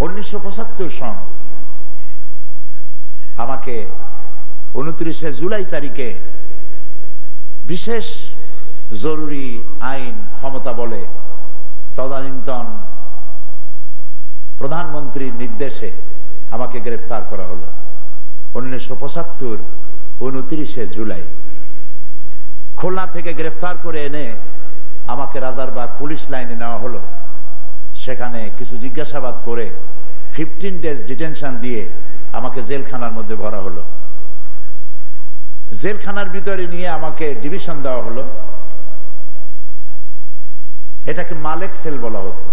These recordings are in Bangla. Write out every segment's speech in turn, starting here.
1975 সন আমাকে 29শে জুলাই তারিখে বিশেষ জরুরি আইন ক্ষমতা বলে তদানীন্তন প্রধানমন্ত্রীর নির্দেশে আমাকে গ্রেফতার করা হলো। 1975 29শে জুলাই খুলনা থেকে গ্রেফতার করে এনে আমাকে রাজারবাগ পুলিশ লাইনে নেওয়া হলো। সেখানে কিছু জিজ্ঞাসাবাদ করে 15 ডেজ ডিটেনশন দিয়ে আমাকে জেলখানার মধ্যে ভরা হলো। জেলখানার ভিতরে নিয়ে আমাকে ডিভিশন দেওয়া হলো। এটাকে মালেক সেল বলা হতো।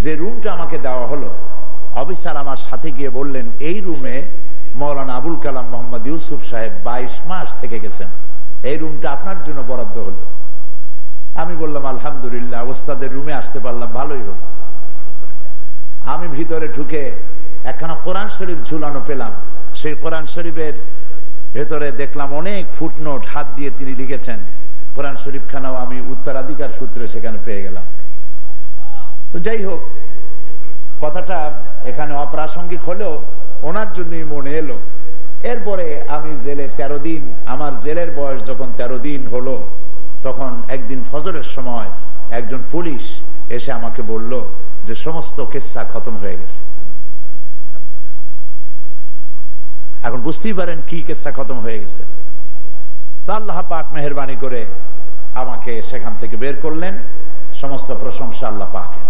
যে রুমটা আমাকে দেওয়া হলো, অফিসার আমার সাথে গিয়ে বললেন, এই রুমে মৌলানা আবুল কালাম মোহাম্মদ ইউসুফ সাহেব 22 মাস থেকে গেছেন, এই রুমটা আপনার জন্য বরাদ্দ হলো। আমি বললাম আলহামদুলিল্লাহ, ওস্তাদের রুমে আসতে পারলাম, ভালোই হলো। আমি ভিতরে ঢুকে একখানা কোরআন শরীফ ঝুলানো পেলাম। সেই কোরআন শরীফের ভেতরে দেখলাম অনেক ফুটনোট হাত দিয়ে তিনি লিখেছেন। কোরআন শরীফ খানাও আমি উত্তরাধিকার সূত্রে সেখানে পেয়ে গেলাম। তো যাই হোক, কথাটা এখানে অপ্রাসঙ্গিক হলেও ওনার জন্যই মনে এলো। এরপরে আমি জেলে 13 দিন, আমার জেলের বয়স যখন 13 দিন হলো, তখন একদিন ফজরের সময় একজন পুলিশ এসে আমাকে বলল যে সমস্ত কিসসা খতম হয়ে গেছে। এখন বুঝতেই পারেন কি কিসসা খতম হয়ে গেছে। তো আল্লাহ পাক মেহেরবানি করে আমাকে সেখান থেকে বের করলেন। সমস্ত প্রশংসা আল্লাহ পাকের।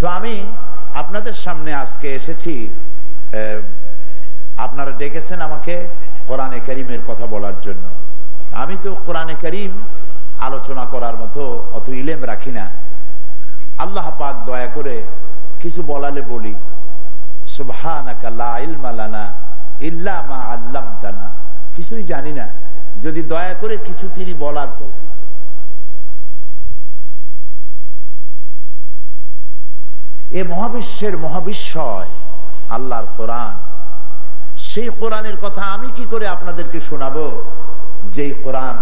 তো আমি আপনাদের সামনে আজকে এসেছি, আপনারা ডেকেছেন আমাকে কোরআনে কারীমের কথা বলার জন্য। আমি তো কোরআনে কারীম আলোচনা করার মতো অত ইলম রাখি না। আল্লাহ পাক দয়া করে কিছু বলালে বলি, সুবহানাকা লা ইলমা লানা ইল্লা মা আল্লামতানা। কিছুই জানি না, যদি দয়া করে কিছু তিনি বলার তৌফিক। এ মহাবিশ্বের মহাবিশ্বয় আল্লাহর কোরআন, সেই কোরআনের কথা আমি কি করে আপনাদেরকে শোনাবো, যেই কোরআন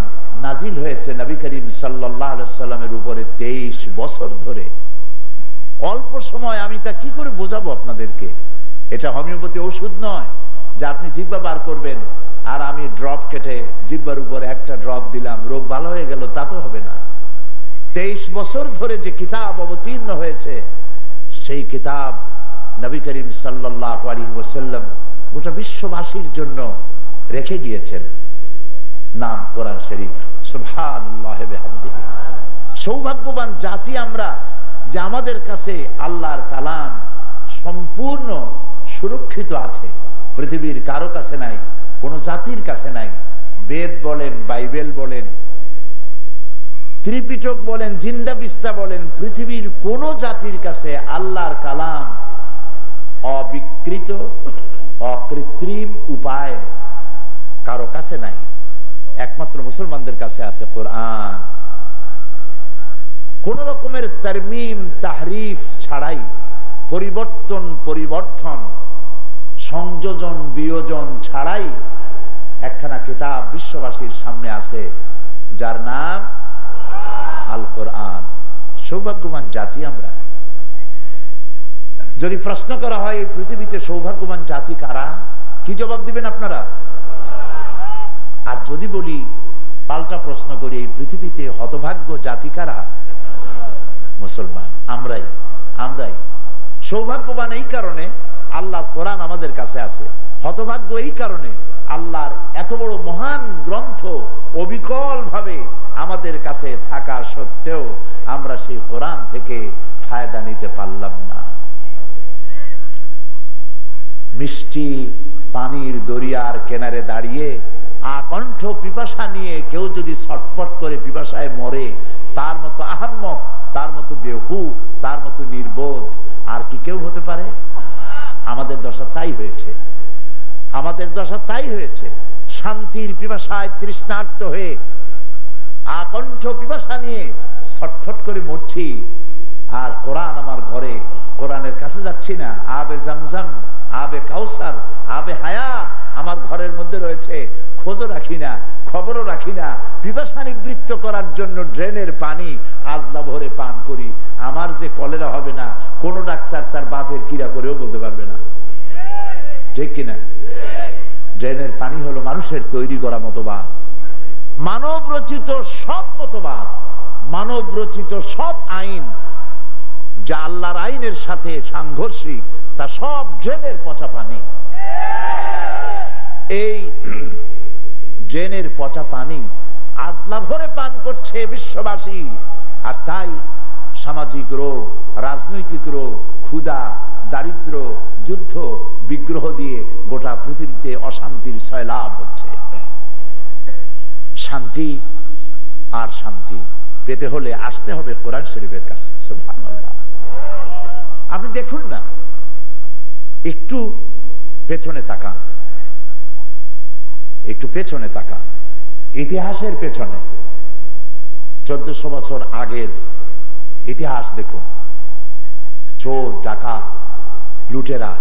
নাজিল হয়েছে নবী করিম সাল্লাল্লাহু আলাইহি ওয়াসাল্লামের উপরে 23 বছর ধরে। অল্প সময় আমি তা কি করে বোঝাবো আপনাদেরকে? এটা হোমিওপ্যাথি ওষুধ নয় যে আপনি জিহ্বা বার করবেন আর আমি ড্রপ কেটে জিহ্বার উপরে একটা ড্রপ দিলাম, রোগ ভালো হয়ে গেল, তা তো হবে না। 23 বছর ধরে যে কিতাব অবতীর্ণ হয়েছে, সেই কিতাব নবী করিম সাল্লাল্লাহু আলাইহি ওয়াসাল্লাম গোটা বিশ্ববাসীর জন্য রেখে গিয়েছেন। নাম কোরআন শরীফ। সুবহানাল্লাহ ওয়া বিহামদিহি। সৌভাগ্যবান জাতি আমরা যে আমাদের কাছে আল্লাহর কালাম সম্পূর্ণ সুরক্ষিত আছে। পৃথিবীর কারো কাছে নাই, কোন জাতির কাছে নাই। বেদ বলেন, বাইবেল বলেন, ত্রিপিটক বলেন, জিন্দা বিস্তা বলেন, পৃথিবীর কোন জাতির কাছে আল্লাহর কালাম অবিকৃত অকৃত্রিম উপায় কারো কাছে নাই। একমাত্র মুসলমানদের কাছে আছে কোরআন। কোন রকমের তারমিম তাহরিফ ছাড়াই, পরিবর্তন সংযোজন বিয়োজন ছাড়াই একখানা কিতাব বিশ্ববাসীর সামনে আছে, যার নাম আল কোরআন। সৌভাগ্যবান জাতি আমরা। যদি প্রশ্ন করা হয় এই পৃথিবীতে সৌভাগ্যবান জাতি কারা, কি জবাব দিবেন আপনারা? আর যদি বলি, পাল্টা প্রশ্ন করি, এই পৃথিবীতে হতভাগ্য জাতি কারা? মুসলমান। আমরাই সৌভাগ্যবান এই কারণে আল্লাহর কোরআন আমাদের কাছে আছে। হতভাগ্য এই কারণে আল্লাহর এত বড় মহান গ্রন্থ অবিকল ভাবে আমাদের কাছে থাকা সত্ত্বেও আমরা সেই কোরআন থেকে ফায়দা নিতে পারলাম না। মিষ্টি পানির দরিয়ার কিনারে দাঁড়িয়ে আকণ্ঠ পিপাসা নিয়ে কেউ যদি ছটফট করে পিপাসায় মরে, তার মতো আহাম্মক, তার মতো বেহুশ, তার মতো নির্বোধ আর কি কেউ হতে পারে? আমাদের দশা তাই হয়েছে। আমাদের দশা তাই হয়েছে। শান্তির পিপাসায় তৃষ্ণার্ত হয়ে আকণ্ঠ পিপাসা নিয়ে ছটফট করে মরছি, আর কোরআন আমার ঘরে, কোরআনের কাছে যাচ্ছি না। আবে জামজাম, আবে কাউসার, আবে হায়াত আমার ঘরের মধ্যে রয়েছে, খোঁজও রাখি না, খবরও রাখি না। পিপাসা নিবৃত্ত করার জন্য ড্রেনের পানি আজলা ভরে পান করি। আমার যে কলেরা হবে না, কোন ডাক্তার তার বাপের কিরা করেও বলতে পারবে না, ঠিক কিনা? ড্রেনের পানি হলো মানুষের তৈরি করা মতবাদ, মানব রচিত সব মতবাদ, মানব রচিত সব আইন যা আল্লাহর আইনের সাথে সাংঘর্ষিক, তা সব ড্রেনের পচা পানি। এই ড্রেনের পচা পানি আজলা ভরে পান করছে বিশ্ববাসী। আর তাই সামাজিক রোগ, রাজনৈতিক রোগ, ক্ষুধা, দারিদ্র, যুদ্ধ, বিগ্রহ দিয়ে গোটা পৃথিবীতে অশান্তির সয়লাভ হচ্ছে। শান্তি আর শান্তি পেতে হলে আসতে হবে কোরআন শরীফের কাছে। সুবহানাল্লাহ। আপনি দেখুন না, একটু পেছনে তাকান, একটু পেছনে তাকান, ইতিহাসের পেছনে 1400 বছর আগের ইতিহাস দেখুন। চোর, ডাকাত, লুটেরা,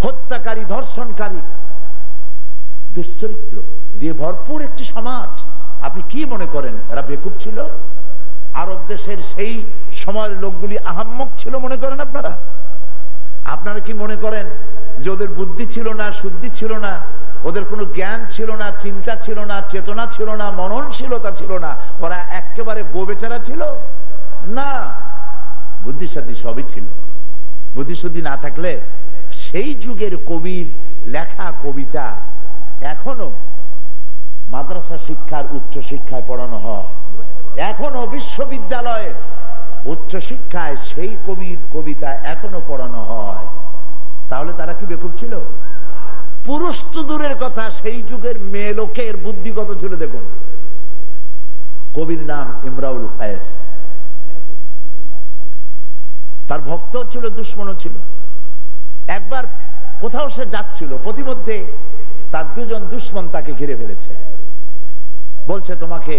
হত্যাকারী, ধর্ষণকারী, দুশ্চরিত্র দিয়ে ভরপুর একটি সমাজ। আপনি কি মনে করেন এরা বেকুব ছিল? আরব দেশের সেই সময়ের লোকগুলি আহাম্মক ছিল মনে করেন আপনারা? আপনারা কি মনে করেন যে ওদের বুদ্ধি ছিল না, শুদ্ধি ছিল না, ওদের কোনো জ্ঞান ছিল না, চিন্তা ছিল না, চেতনা ছিল না, মননশীলতা ছিল না, ওরা একেবারে গোবেচারা ছিল? না, বুদ্ধিশুদ্ধি সবই ছিল। বুদ্ধিশুদ্ধি না থাকলে সেই যুগের কবির লেখা কবিতা এখনো মাদ্রাসা শিক্ষার উচ্চ শিক্ষায় পড়ানো হয়, এখনো বিশ্ববিদ্যালয়ের উচ্চ শিক্ষায় সেই কবির কবিতা এখনো পড়ানো হয়। তাহলে তারা কি বেকুব ছিল? পুরুষ তো দূরের কথা, সেই যুগের মেয়ে লোকের বুদ্ধি কত ছিল দেখুন। কবির নাম ইমরাউল কায়েস, তার ভক্ত ছিল, দুশ্মনও ছিল। একবার কোথাও সে যাচ্ছিল, প্রতিমধ্যে তার দুজন দুশ্মন তাকে ঘিরে ফেলেছে, বলছে তোমাকে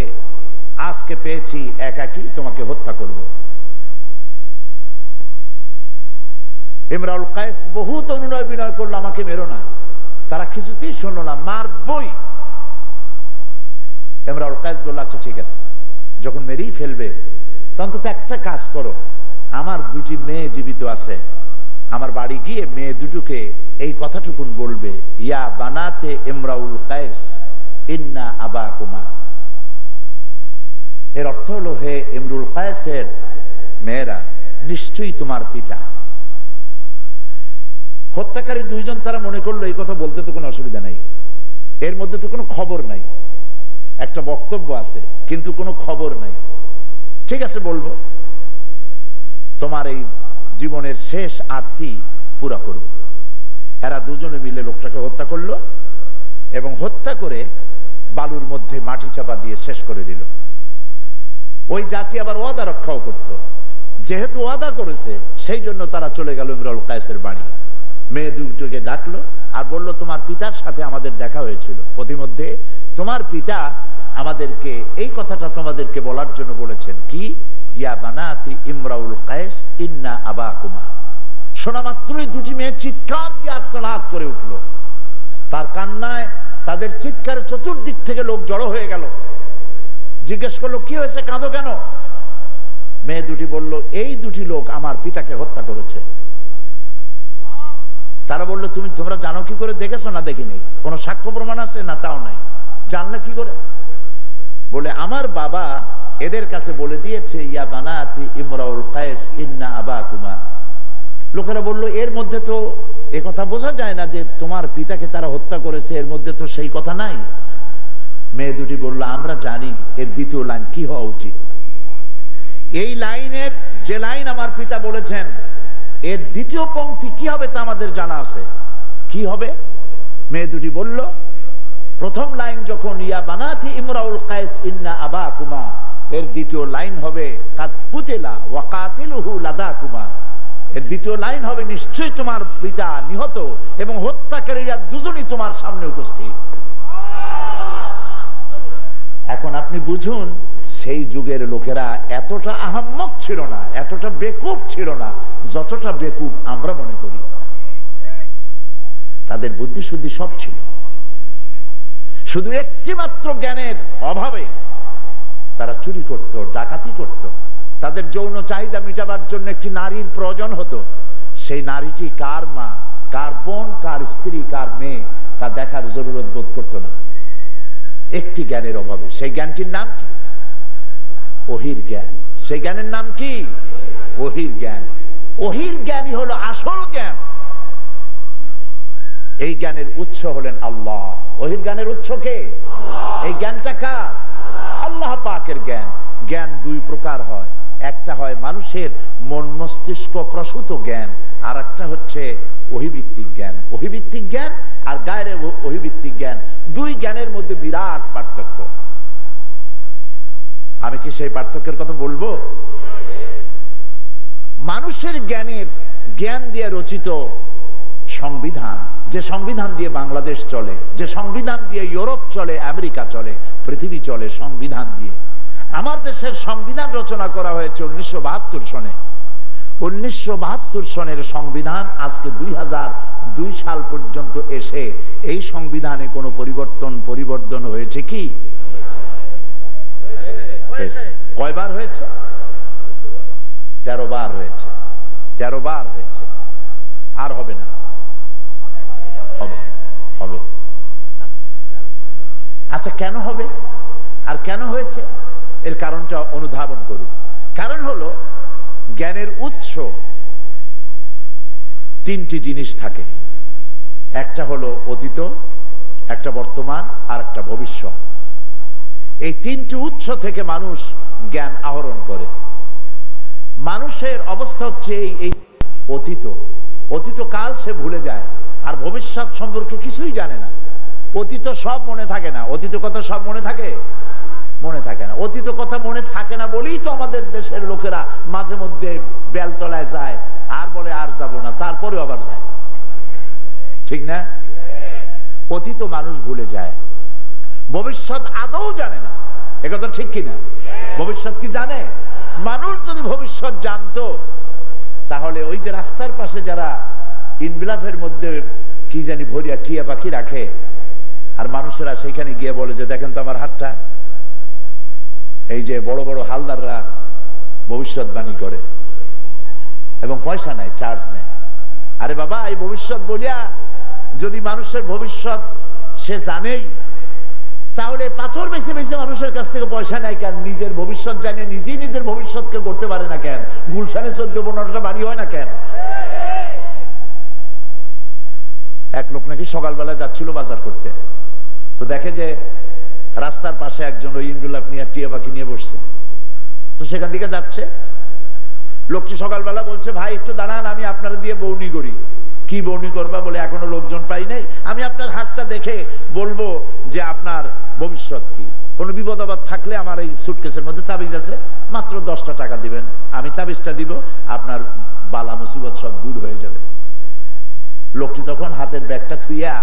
আজকে পেয়েছি একাকী, তোমাকে হত্যা করব। ইমরাউল কায়েস বহুত অনুনয় বিনয় করলো, আমাকে মেরো না। তারা কিছুতেই শুনলো না, মারবই। ইমরাউল কায়েস বলল আচ্ছা ঠিক আছে, যখন মেরেই ফেলবে তখন তো একটা কাজ করো, আমার দুটি মেয়ে জীবিত আছে, আমার বাড়ি গিয়ে মেয়ে দুটোকে এই কথাটুকুন বলবে, ইয়া বানাতে ইমরাউল কায়েস ইন্না আবাকুমা। এর অর্থ হলো, হে ইমরুল কায়েসের মেয়েরা, নিশ্চয়ই তোমার পিতা। হত্যাকারী দুইজন তারা মনে করলো এই কথা বলতে তো কোনো অসুবিধা নাই, এর মধ্যে তো কোনো খবর নাই, একটা বক্তব্য আছে কিন্তু কোনো খবর নাই, ঠিক আছে বলবো, তোমার এই জীবনের শেষ আরতি পুরা করব। এরা দুজনে মিলে লোকটাকে হত্যা করলো এবং হত্যা করে বালুর মধ্যে মাটি চাপা দিয়ে শেষ করে দিল। ওই জাতি আবার ওয়াদা রক্ষাও করত, যেহেতু ওয়াদা করেছে সেই জন্য তারা চলে গেল ইমরাউল কায়েসের বাড়ি, মেয়ে দুটোকে ডাকলো আর বলল তোমার পিতার সাথে আমাদের দেখা হয়েছিল, প্রতিমধ্যে তোমার পিতা আমাদেরকে এই কথাটা তোমাদেরকে বলার জন্য বলেছেন, কি ইয়া বানাতি ইমরাউল কায়েস ইন্না আবাকুমা। শোনা মাত্রই দুটি মেয়ে চিৎকার দিয়ে আর্তনাদ করে উঠল, তার কান্নায় তাদের চিৎকারে চতুর্দিক থেকে লোক জড়ো হয়ে গেল। জিজ্ঞেস করলো কি হয়েছে, কাঁদো কেন? মেয়ে দুটি বলল এই দুটি লোক আমার পিতাকে হত্যা করেছে। তারা বলল তোমরা জানো কি করে? দেখেছো না? দেখিনি। কোন সাক্ষ্য প্রমাণ আছে না? তাও নাই। জানলে কি করে? বলে আমার বাবা এদের কাছে বলে দিয়েছে, ইয়া বানাতি ইমরাউল কায়েস ইন্না আবাকুমা। লোকেরা বলল এর মধ্যে তো এ কথা বোঝা যায় না যে তোমার পিতাকে তারা হত্যা করেছে, এর মধ্যে তো সেই কথা নাই। মেয়ে দুটি বলল আমরা জানি এর দ্বিতীয় লাইন কি হওয়া উচিত। এই লাইনের যে লাইন আমার পিতা বলেছেন এর দ্বিতীয় পংক্তি কি হবে তা আমাদের জানা আছে। কি হবে? মেয়ে দুটি বলল প্রথম লাইন যখন ইয়া বানাতি ইমরাউল কায়েস ইন্না আবাকুমা, এর দ্বিতীয় লাইন হবে কাদ কুতিলা ওয়া কাতিলুহু লাদাকুমা। এর দ্বিতীয় লাইন হবে নিশ্চয়ই তোমার পিতা নিহত এবং হত্যাকারীরা দুজনই তোমার সামনে উপস্থিত। এখন আপনি বুঝুন সেই যুগের লোকেরা এতটা আহাম্মক ছিল না, এতটা বেকুব ছিল না যতটা বেকুব আমরা মনে করি। তাদের বুদ্ধি শুদ্ধি সব ছিল, শুধু একটি মাত্র জ্ঞানের অভাবে তারা চুরি করত, ডাকাতি করত, তাদের যৌন চাহিদা মেটাবার জন্য একটি নারীর প্রয়োজন হতো, সেই নারীটি কার মা, কার বোন, কার স্ত্রী, কার মেয়ে তা দেখার জরুরত বোধ করতো না, একটি জ্ঞানের অভাবে। সেই জ্ঞানটির নাম কি? ওহির জ্ঞান। সেই জ্ঞানের নাম কি? ওহির জ্ঞান। ওহির জ্ঞানই হলো আসল জ্ঞান। এই জ্ঞানের উৎস হলেন আল্লাহ। ওহির জ্ঞানের উৎস কে? এই জ্ঞানটা কার? আল্লাহ পাকের জ্ঞান। জ্ঞান দুই প্রকার হয়, একটা হয় মানুষের মন মস্তিষ্ক প্রসূত জ্ঞান, আর একটা হচ্ছে ওহিভিত্তিক জ্ঞান। ওহিভিত্তিক জ্ঞান আর গায়রে ওহিভিত্তিক জ্ঞান, দুই জ্ঞানের মধ্যে বিরাট পার্থক্য। আমি কি সেই পার্থক্যের কথা বলবো? মানুষের জ্ঞানের জ্ঞান দিয়ে রচিত সংবিধান, যে সংবিধান দিয়ে বাংলাদেশ চলে, যে সংবিধান দিয়ে ইউরোপ চলে, আমেরিকা চলে, পৃথিবী চলে, সংবিধান দিয়ে। আমার দেশের সংবিধান রচনা করা হয়েছে 1972 সনে। 1972 সনের সংবিধান আজকে 2002 সাল পর্যন্ত এসে এই সংবিধানে কোনো পরিবর্তন হয়েছে কি? কয়বার হয়েছে? 13 বার হয়েছে। 13 বার হয়েছে। আর হবে না? হবে, হবে। আচ্ছা, কেন হবে আর কেন হয়েছে এর কারণটা অনুধাবন করুন। কারণ হলো জ্ঞানের উৎস তিনটি জিনিস থাকে, একটা হলো অতীত, একটা বর্তমান, আর একটা ভবিষ্যৎ। এই তিনটি উৎস থেকে মানুষ জ্ঞান আহরণ করে। মানুষের অবস্থা হচ্ছে এই অতীত কাল সে ভুলে যায়, আর ভবিষ্যৎ সম্পর্কে কিছুই জানে না। অতীত সব মনে থাকে না। অতীত কথা সব মনে থাকে? মনে থাকে না। অতীত কথা মনে থাকে না বলেই তো আমাদের দেশের লোকেরা মাঝে মধ্যে বেলতলায় যায় আর বলে আর যাব না, তারপরে আবার যায়, ঠিক না? অতীত মানুষ ভুলে যায়, ভবিষ্যৎ আদৌ জানে না। একথা ঠিক কিনা? ভবিষ্যৎ কি জানে? মানুষ যদি ভবিষ্যৎ জানতো তাহলে ওই যে রাস্তার পাশে যারা ইনবিলাফের মধ্যে কি জানি ভরিয়া টিয়া পাখি রাখে, আর মানুষেরা সেখানে গিয়ে বলে যে দেখেন তো আমার হাতটা, এই যে বড় বড় হালদাররা ভবিষ্যৎবাণী করে এবং পয়সা নেয়, চার্জ নেয়। আরে বাবা, এই ভবিষ্যৎ বলিয়া যদি মানুষের ভবিষ্যৎ সে জানেই, তাহলে পাথর বেছে বেছে মানুষের কাছ থেকে পয়সা নেয় কেন? নিজের ভবিষ্যৎ জানে নিজেই নিজের ভবিষ্যৎকে করতে পারে না কেন? গুলশানে 14-15টা বাড়ি হয় না কেন? এক লোক নাকি সকালবেলা যাচ্ছিল বাজার করতে, তো দেখে যে রাস্তার পাশে একজন ওই ইনগুলাপ নিয়ে টিয়া পাখি নিয়ে বসছে, তো সেখান থেকে যাচ্ছে। লোকটি সকালবেলা বলছে, ভাই একটু দাঁড়ান, আমি আপনারা দিয়ে বউনি করি। কি বউনি করবা? বলে এখনো লোকজন পাই নাই, আমি আপনার হাতটা দেখে বলবো যে আপনার ভবিষ্যৎ কি। কোনো বিপদ আপদ থাকলে আমার এই সুটকেসের মধ্যে তাবিজ আছে, মাত্র 10টা টাকা দিবেন, আমি তাবিজটা দিব, আপনার বালা মুসিবত সব দূর হয়ে যাবে। লোকটি তখন হাতের ব্যাগটা থুইয়া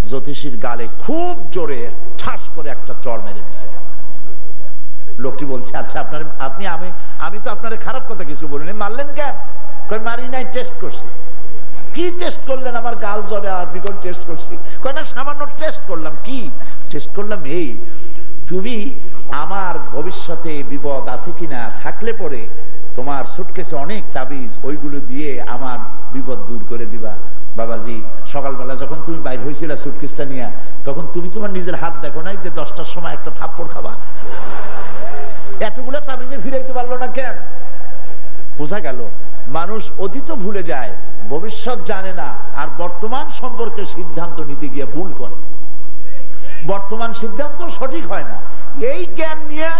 জ্যোতিষীর গালে খুব জোরে ঠাস করে একটা চড় মেরে দিছে। লোকটি বলছে, আচ্ছা আমি তো আপনার খারাপ কথা কিছু বলিনি, মারলেন কেন? কই মারি নাই, টেস্ট করছি। কি টেস্ট করলেন? আমার গাল জ্বরে, আপনি কোন টেস্ট করছি? কই না, সামান্য টেস্ট করলাম। কি টেস্ট করলাম? এই তুমি আমার ভবিষ্যতে বিপদ আছে কিনা, থাকলে পরে তোমার সুটকেসে অনেক তাবিজ, ওইগুলো দিয়ে আমার বিপদ দূর করে দিবা। বাবাজি, সকালবেলা যখন তুমি বাইর হয়েছিল সুটকেসটা নিয়ে, তখন তুমি তোমার নিজের হাত দেখো নাই যে 10টার সময় একটা থাপ্পড় খাবা? এতগুলো তাবিজে ফিরাইতে পারলো না কেন? বোঝা গেল মানুষ অতীত ভুলে যায়, ভবিষ্যৎ জানে না, আর বর্তমান সম্পর্কে সিদ্ধান্ত নিতে গিয়ে ভুল করে। বর্তমান সিদ্ধান্ত সঠিক হয় না। এই জ্ঞান নিয়ে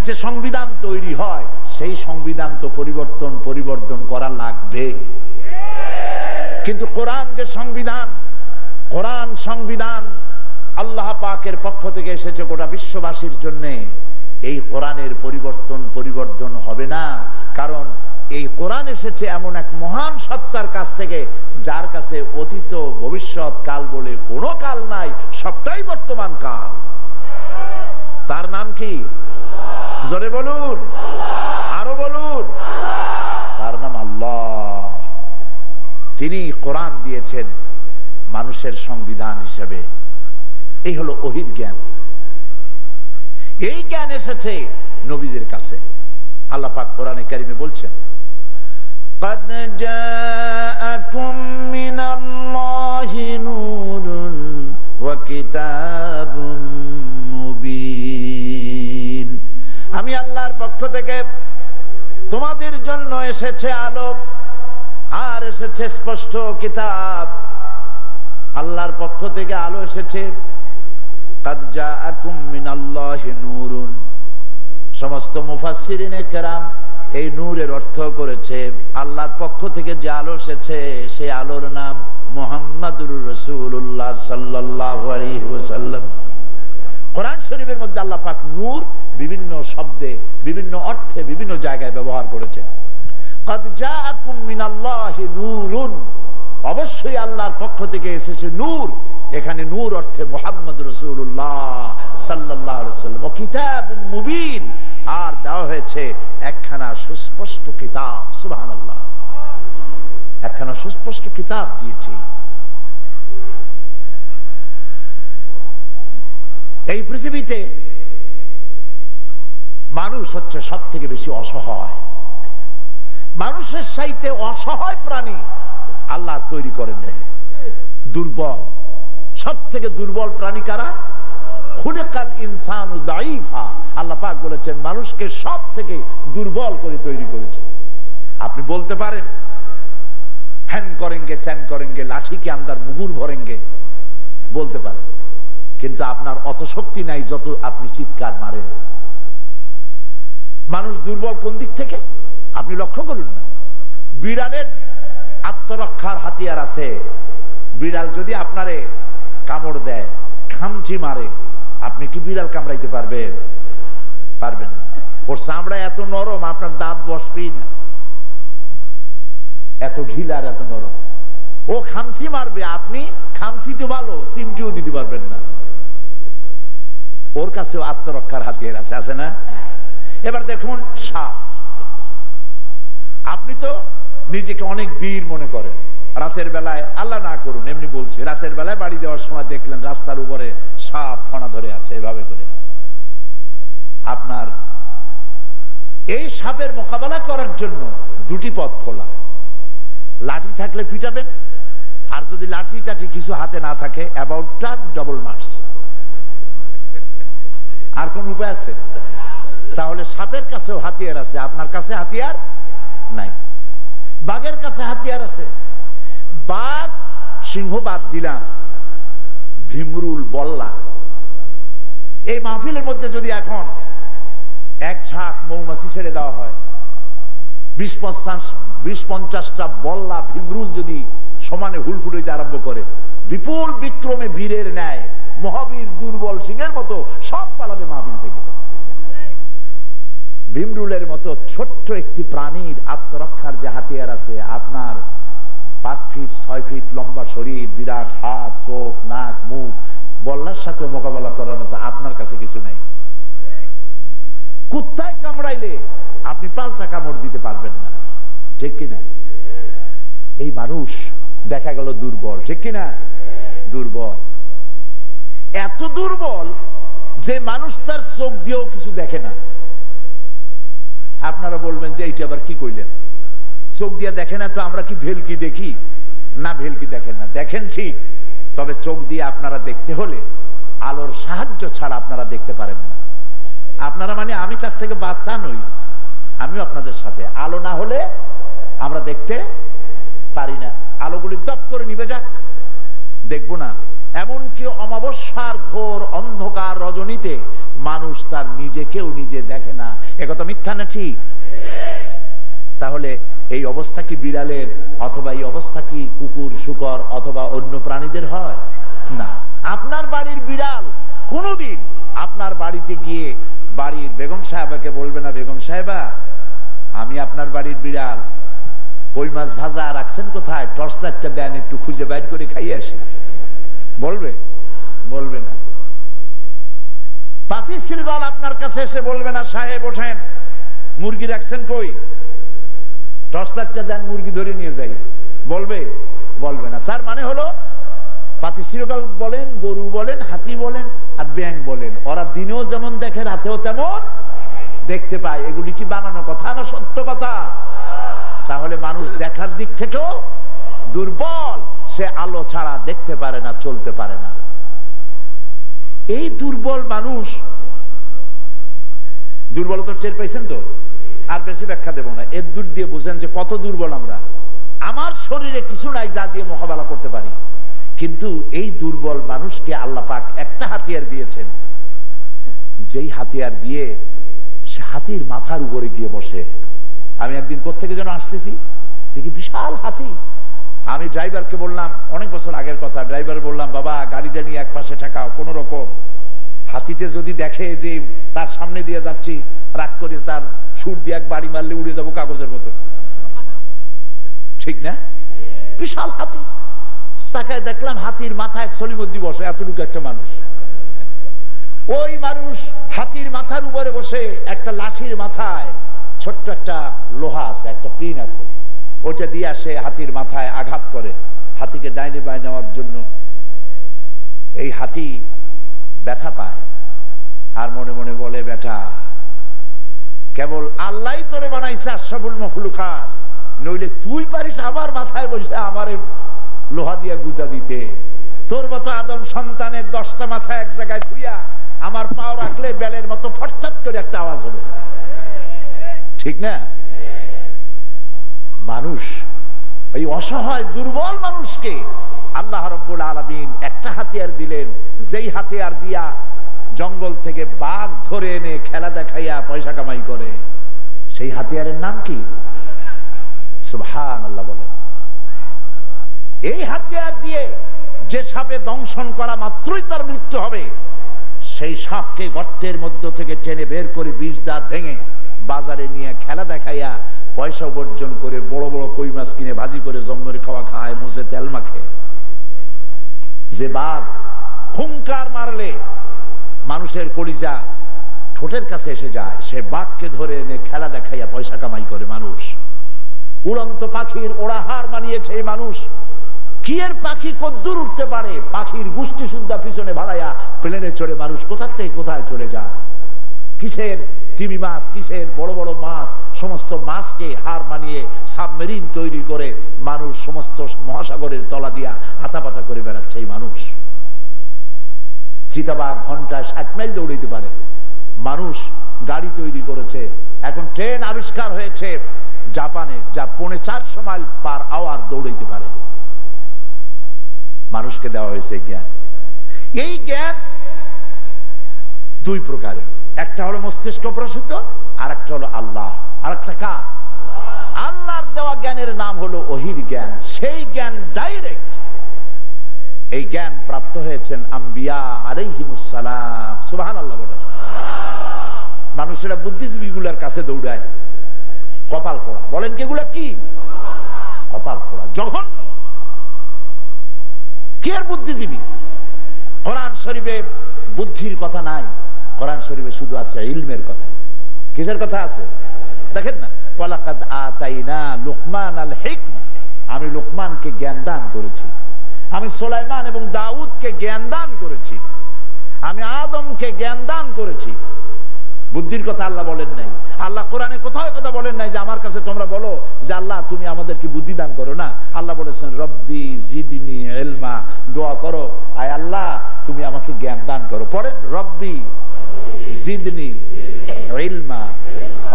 যে সংবিধান তৈরি হয়, সেই সংবিধান তো পরিবর্তন করা লাগবে। কিন্তু কোরআন যে সংবিধান, কোরআন সংবিধান আল্লাহ পাকের পক্ষ থেকে এসেছে গোটা বিশ্ববাসীর জন্য। এই কোরআনের পরিবর্তন হবে না, কারণ এই কোরআন এসেছে এমন এক মহান সত্তার কাছ থেকে, যার কাছে অতীত ভবিষ্যৎ কাল বলে কোনো কাল নাই, সবটাই বর্তমান কাল। তার নাম কি? জোরে বলুন, আরো বলুন। তার নাম আল্লাহ। তিনি কোরআন দিয়েছেন মানুষের সংবিধান হিসেবে। এই হলো ওহির জ্ঞান। এই জ্ঞান এসেছে নবীদের কাছে। আল্লাহ পাক কোরআনে কারিমে বলছেন, قد جاءكم من الله نور وكتاب مبين। আমি আল্লাহর পক্ষ থেকে তোমাদের জন্য এসেছে আলো আর এসেছে স্পষ্ট কিতাব। আল্লাহর পক্ষ থেকে আলো এসেছে। قد جاءكم من الله نور। সমস্ত মুফাসসিরিনে কেরাম এই নূরের অর্থ করেছে আল্লাহর পক্ষ থেকে যে আলো এসেছে সেই আলোর নাম মুহাম্মাদুর রাসূলুল্লাহ সাল্লাল্লাহু আলাইহি ওয়াসাল্লাম। কোরআন শরীফের মধ্যে আল্লাহ পাক নূর বিভিন্ন শব্দে বিভিন্ন অর্থে বিভিন্ন জায়গায় ব্যবহার করেছেন। قد جاءكم من الله نور। অবশ্যই আল্লাহর পক্ষ থেকে এসেছে নূর। এখানে নূর অর্থে মুহাম্মাদুর রাসূলুল্লাহ সাল্লাল্লাহু আলাইহি ওয়াসাল্লাম। ও কিতাবুম মুবিন। আর দেওয়া হয়েছে একখানা সুস্পষ্ট কিতাব। সুবহানাল্লাহ। একখানা সুস্পষ্ট কিতাব দিয়েছি। এই পৃথিবীতে মানুষ হচ্ছে সব থেকে বেশি অসহায়। মানুষের চাইতে অসহায় প্রাণী আল্লাহ তৈরি করেন নাই। দুর্বল, সব থেকে দুর্বল প্রাণী কারা? খুলিকাল ইনসানু দাঈফা। আল্লাহ পাক বলেছেন মানুষকে সব থেকে দুর্বল করে তৈরি করেছে। আপনি বলতে পারেন হ্যান করেঙ্গে ত্যান করেঙ্গে, লাঠি কে আন্দার মুগুর ভরেঙ্গে, বলতে পারেন, কিন্তু আপনার অত শক্তি নাই যত আপনি চিৎকার মারেন। মানুষ দুর্বল কোন দিক থেকে আপনি লক্ষ্য করুন না। বিড়ালের আত্মরক্ষার হাতিয়ার আছে। বিড়াল যদি আপনারে কামড় দেয়, খামচি মারে, আপনি কি বিড়াল কামড়াইতে পারবেন? পারবেন না। ওর চামড়া এত নরম আপনার দাঁত বসবেই না, এত ঢিলার এত নরম। ও খামচি মারবে, আপনি খামচি তো ভালো চিমটিও দিতে পারবেন না। ওর কাছেও আত্মরক্ষার হাতিয়ার আছে, আছে না? এবার দেখুন সাপ। আপনি তো নিজেকে অনেক বীর মনে করেন। রাতের বেলায়, আল্লাহ না করুন এমনি বলছি, রাতের বেলায় বাড়ি যাওয়ার সময় দেখলেন রাস্তার উপরে সাপ ফনা ধরে আছে এভাবে করে। আপনার এই সাপের মোকাবেলা করার জন্য দুটি পথ খোলা। লাঠি থাকলে পিটাবেন, আর যদি লাঠি টাঠি কিছু হাতে না থাকে অ্যাবাউট টান ডবল মার্কস। আর কোন উপায় আছে? তাহলে সাপের কাছেও হাতিয়ার আছে, আপনার কাছে হাতিয়ার নাই। বাঘের কাছে হাতিয়ার আছে। বাঘ সিংহ বাদ দিলাম, ভীমরুল বল্লা। এই মাহফিলের মধ্যে যদি এখন এক ঝাঁক মৌমাছি ছেড়ে দেওয়া হয়, 20-50টা বল্লা ভীমরুল যদি সমানে হুলফুল হইতে আরম্ভ করে, বিপুল বিক্রমে বীরের ন্যায় মহাবীর দুর্বল সিংহের মতো সব পালাবে মাহফিল থেকে। ভীমরুলের মতো ছোট্ট একটি প্রাণীর আত্মরক্ষার যে হাতিয়ার আছে, আপনার 5 ফিট 6 ফিট লম্বা শরীর, বিরাট হাত, চোখ, নাক, মুখ, বল্লার সাথে মোকাবেলা করার মতো আপনার কাছে কিছু নাই। কুত্তায় কামড়াইলে আপনি পাল্টা কামড় দিতে পারবেন না, ঠিক কিনা? এই মানুষ দেখা গেল দুর্বল, ঠিক কিনা? দুর্বল, এত দুর্বল যে মানুষ তার চোখ দিয়েও কিছু দেখে না। আপনারা বলবেন যে এইটা আবার কি কইলেন? চোখ দিয়ে দেখে না তো আমরা কি ভেলকি দেখি? না, ভেলকি দেখেন না। দেখেন ঠিক, তবে চোখ দিয়ে আপনারা দেখতে হলে আলোর সাহায্য ছাড়া আপনারা দেখতে পারেন না। আপনারা মানে আমি তার থেকে বার্তা নই, আমিও আপনাদের সাথে। আলো না হলে আমরা দেখতে পারি না। আলোগুলি দপ করে নিভে যাক, দেখবো না। এমনকি অমাবস্যার ঘোর অন্ধকার রজনীতে মানুষ তার নিজেকেও নিজে দেখে না। একথা মিথ্যা না ঠিক? তাহলে এই অবস্থা কি বিড়ালের, অথবা এই অবস্থা কি কুকুর, শুকর অথবা অন্য প্রাণীদের হয়? না। আপনার বাড়ির বিড়াল কোনদিন আপনার বাড়িতে গিয়ে বাড়ির বেগম সাহেবাকে বলবে না, বেগম সাহেবা আমি আপনার বাড়ির বিড়াল, কই মাছ ভাজা রাখছেন কোথায়, টর্চ লাইটটা দেন একটু খুঁজে বাইর করে খাইয়ে আসি? বলবে? বলবে না। পাতি শ্রীদল আপনার কাছে এসে বলবে না, সাহেব ওঠেন, মুরগি রাখছেন কই, টর্চ লাইটটা দেন মুরগি ধরে নিয়ে যাই? বলবে? বলবে না। তার মানে হলো পাতি শ্রীদল বলেন, গরু বলেন, হাতি বলেন আর ব্যাঙ বলেন, ওরা দিনেও যেমন দেখে রাতেও তেমন দেখতে পায়, এগুলি কি বানানো কথা না সত্য কথা? তাহলে মানুষ দেখার দিক থেকেও দুর্বল, সে আলো ছাড়া দেখতে পারে না, চলতে পারে না। এই দুর্বল মানুষ, দুর্বলতা টের পাইছেন তো? আর বেশি ব্যাখ্যা দেব না, এর দূর দিয়ে বুঝেন যে কত দুর্বল আমরা। আমার শরীরে কিছু নাই যা দিয়ে মোকাবেলা করতে পারি, কিন্তু এই দুর্বল মানুষকে আল্লাহ পাক একটা হাতিয়ার দিয়েছেন, যেই হাতিয়ার দিয়ে সে হাতির মাথার উপরে গিয়ে বসে। আমি একদিন কোত্থেকে যেন আসতেছি, দেখি বিশাল হাতি। আমি ড্রাইভারকে বললাম, অনেক বছর আগের কথা, ড্রাইভার বললাম, বাবা গাড়িটা নিয়ে এক পাশে ঠেকাও, কোন রকম হাতিতে যদি দেখে যে তার সামনে দিয়ে যাচ্ছি, রাগ করে তার সুর দিয়ে এক বাড়ি মারলে উড়ে যাবো কাগজের মতো, ঠিক না? বিশাল হাতি। তাকায় দেখলাম হাতির মাথা এক সলিমদ্দি বসে, এতটুকু একটা মানুষ। ওই মানুষ হাতির মাথার উপরে বসে একটা লাঠির মাথায় ছোট্ট একটা লোহা আছে, একটা পিন আছে, ওটা দিয়ে আসে হাতির মাথায় আঘাত করে হাতিকে ডাইনে বাই নেওয়ার জন্য। এই হাতি ব্যথা পায় আর মনে মনে বলে, বেটা কেবল আল্লাহই তোরে বানাইছে আশরাফুল মাখলুকাত, নইলে তুই পারিস আমার মাথায় বসে আমারে লোহা দিয়া গুতা দিতে? তোর মতো আদম সন্তানের 10টা মাথা এক জায়গায় থুইয়া আমার পাও রাখলে বেলের মতো ফটফট করে একটা আওয়াজ হবে, ঠিক না? মানুষ, এই অসহায় দুর্বল মানুষকে আল্লাহ রাব্বুল আলামিন একটা হাতিয়ার দিলেন, যেই হাতিয়ার দিয়া জঙ্গল থেকে বাঘ ধরে এনে খেলা দেখাইয়া পয়সা কামাই করে। সেই হাতিয়ারের নাম কি? সুবহানাল্লাহ বলে। এই হাতিয়ার দিয়ে যে সাপে দংশন করা মাত্রই তার মৃত্যু হবে, সেই সাপকে গর্তের মধ্য থেকে টেনে বের করে 20 দাঁত ভেঙে বাজারে নিয়ে খেলা দেখাইয়া পয়সা উপার্জন করে বড় বড় কই মাছ কিনে ভাজি করে জম্মের খাওয়া খায়, মুছে তেল মাখে। যে বাঘ হুঙ্কার মারলে মানুষের কলিজা ঠোঁটের কাছে এসে যায়, সে বাঘকে ধরে এনে খেলা দেখাইয়া পয়সা কামাই করে মানুষ। উড়ন্ত পাখির ওড়াহার মানিয়েছে এই মানুষ। কি এর পাখি কদ্দূর উঠতে পারে, পাখির গোষ্ঠী সুদ্ধা পিছনে ভাড়াইয়া প্লেনে চড়ে মানুষ কোথা থেকে কোথায় চলে যায়। কিসের তিমি মাছ, কিসের বড় বড় মাছ, সমস্ত মাছকে হার মানিয়ে সাবমেরিন তৈরি করে মানুষ সমস্ত মহাসাগরের তলা দিয়া আতাপাতা করে বেড়াচ্ছে এই মানুষ। চিতাবাঘ ঘন্টায় 60 মাইল দৌড়াইতে পারে, মানুষ গাড়ি তৈরি করেছে। এখন ট্রেন আবিষ্কার হয়েছে জাপানে, যা 450 মাইল পার আওয়ার দৌড়াইতে পারে। মানুষকে দেওয়া হয়েছে জ্ঞান। এই জ্ঞান দুই প্রকারের, একটা হলো মস্তিষ্ক প্রসূত, আর একটা হলো আল্লাহ, আর একটা কার? আল্লাহর দেওয়া জ্ঞানের নাম হলো ওহির জ্ঞান। সেই জ্ঞান ডাইরেক্ট। এই জ্ঞান প্রাপ্ত হয়েছেন আম্বিয়া আলাইহিমুস সালাম। সুবহানাল্লাহ বলে। মানুষেরা বুদ্ধিজীবীগুলোর কাছে দৌড়ায়, কপাল পোড়া। বলেন কি এগুলা কি? কপাল পোড়া, জঘন্য। কি আর বুদ্ধিজীবী? কোরআন শরীফে বুদ্ধির কথা নাই, কোরআন শরীফে শুধু আছে ইলমের কথা। কিসের কথা আছে? দেখেন না, ওয়ালাকাদ আতাইনা লুকমানাল হিকমা, আমি লোকমানকে জ্ঞান দান করেছি। আমি সুলাইমান এবং দাউদকে জ্ঞান দান করেছি। আমি আদমকে জ্ঞান দান করেছি। বুদ্ধির কথা আল্লাহ বলেন নাই। আল্লাহ কোরআনে কোথাও কথা বলেন নাই যে আমার কাছে তোমরা বলো যে আল্লাহ তুমি আমাদেরকে বুদ্ধি দান করো। না, আল্লাহ বলেছেন রব্বি জিদনি ইলমা, দোয়া করো, আয় আল্লাহ তুমি আমাকে জ্ঞান দান করো। পড়েন রব্বি জিদনি ইলমা,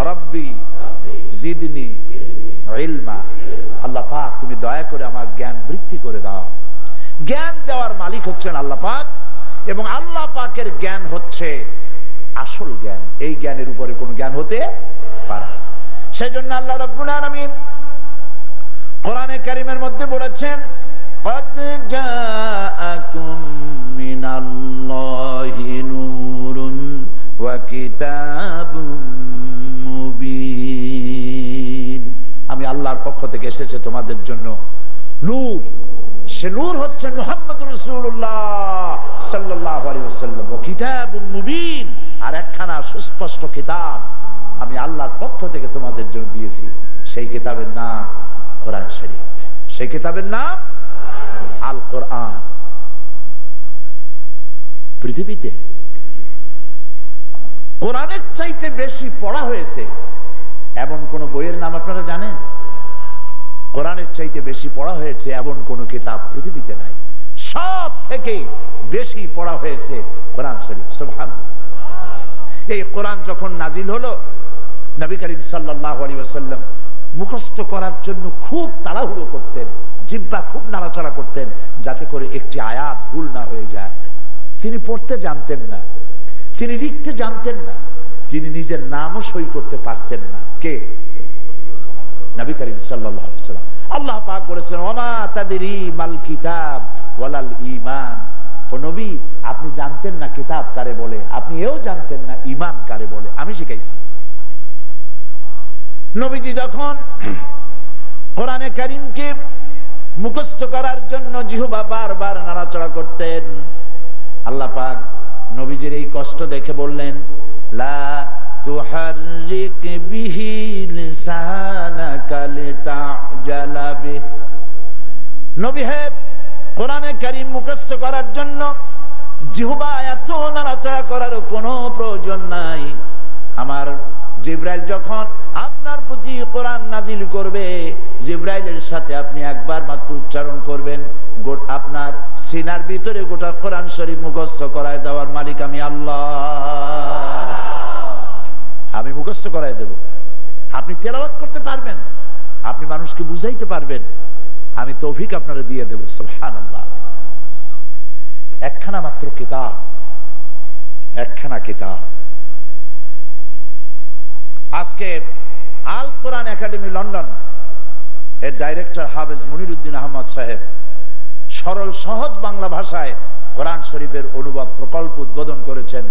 রব্বি জিদনি ইলমা। আল্লাহ পাক তুমি দয়া করে আমার জ্ঞান বৃদ্ধি করে দাও। জ্ঞান দেওয়ার মালিক হচ্ছেন আল্লাহ পাক, এবং আল্লাহ পাকের জ্ঞান হচ্ছে আসল জ্ঞান। এই জ্ঞানের উপরে কোন জ্ঞান হতে পারে। সেজন্য আল্লাহ রাব্বুল আলামিন কোরআনে কারীমের মধ্যে বলেছেন, قد جاءكم من الله نور وكتاب مبين। আমি আল্লাহর পক্ষ থেকে এসেছে তোমাদের জন্য নূর। সে নূর হচ্ছে মুহাম্মদুর রাসূলুল্লাহ সাল্লাল্লাহু আলাইহি ওয়াসাল্লাম, ও কিতাবুম মুবিন, আর একখানা সুস্পষ্ট কিতাব আমি আল্লাহর পক্ষ থেকে তোমাদের জন্য দিয়েছি। সেই কিতাবের নাম কোরআন শরীফ। সেই কিতাবের নাম আল কোরআন। পৃথিবীতে কোরআনের চাইতে বেশি পড়া হয়েছে এমন কোন বইয়ের নাম আপনারা জানেন? কোরআনের চাইতে বেশি পড়া হয়েছে এমন কোন কিতাব পৃথিবীতে নাই। সব থেকে বেশি পড়া হয়েছে কোরআন শরীফ। সুবহানাল্লাহ। এই কোরআন যখন নাজিল হলো, নবী করিম সাল্লাল্লাহু আলাইহি ওয়াসাল্লাম মুখস্থ করার জন্য খুব তাড়াহুড়ো করতেন, জিহ্বা খুব নাড়াচাড়া করতেন যাতে করে একটি আয়াত ভুল না হয়ে যায়। তিনি পড়তে জানতেন না, তিনি লিখতে জানতেন না, তিনি নিজের নামও সই করতে পারতেন না। কে? নবী করিম সাল্লাল্লাহু আলাইহি ওয়াসাল্লাম। আল্লাহ পাক বলেছেন, ওমা তাদরি মাল কিতাব ওয়ালাল ঈমান। ও নবী, আপনি জানতেন না কিতাব কারে বলে, আপনি এও জানতেন না ঈমান কারে বলে, আমি শিখাইছি। নবীজি যখন কোরআনে কারীমকে মুখস্থ করার জন্য জিহ্বা বারবার নাড়াচাড়া করতেন, আল্লাহ পাক নবীজির এই কষ্ট দেখে বললেন, লা তুহাররিক বিহি লিসানাকা লিতা'জালা বিহি। নবী হে, কোরআনে কারীম মুখস্থ করার জন্য জিহ্বা এত নাড়াচাড়া করার কোনো প্রয়োজন নাই। আমার জিবরাইল যখন আপনার প্রতি কোরআন নাজিল করবে, জিবরাইলের সাথে আপনি একবার মাত্র উচ্চারণ করবেন, আপনার সিনার ভিতরে গোটা কোরআন শরীফ মুখস্থ করায় দেওয়ার মালিক আমি আল্লাহ। আমি মুখস্থ করায় দেব, আপনি তেলাওয়াত করতে পারবেন, আপনি মানুষকে বুঝাইতে পারবেন, আমি তৌফিক আপনারা দিয়ে দেব। সুবহানাল্লাহ। একখানা মাত্র কিতাব, একখানা কিতাব। আজকে আল কোরআন একাডেমি লন্ডন এর ডাইরেক্টর হাফেজ মনিরউদ্দিন আহমদ সাহেব সরল সহজ বাংলা ভাষায় কোরআন শরীফের অনুবাদ প্রকল্প উদ্বোধন করেছেন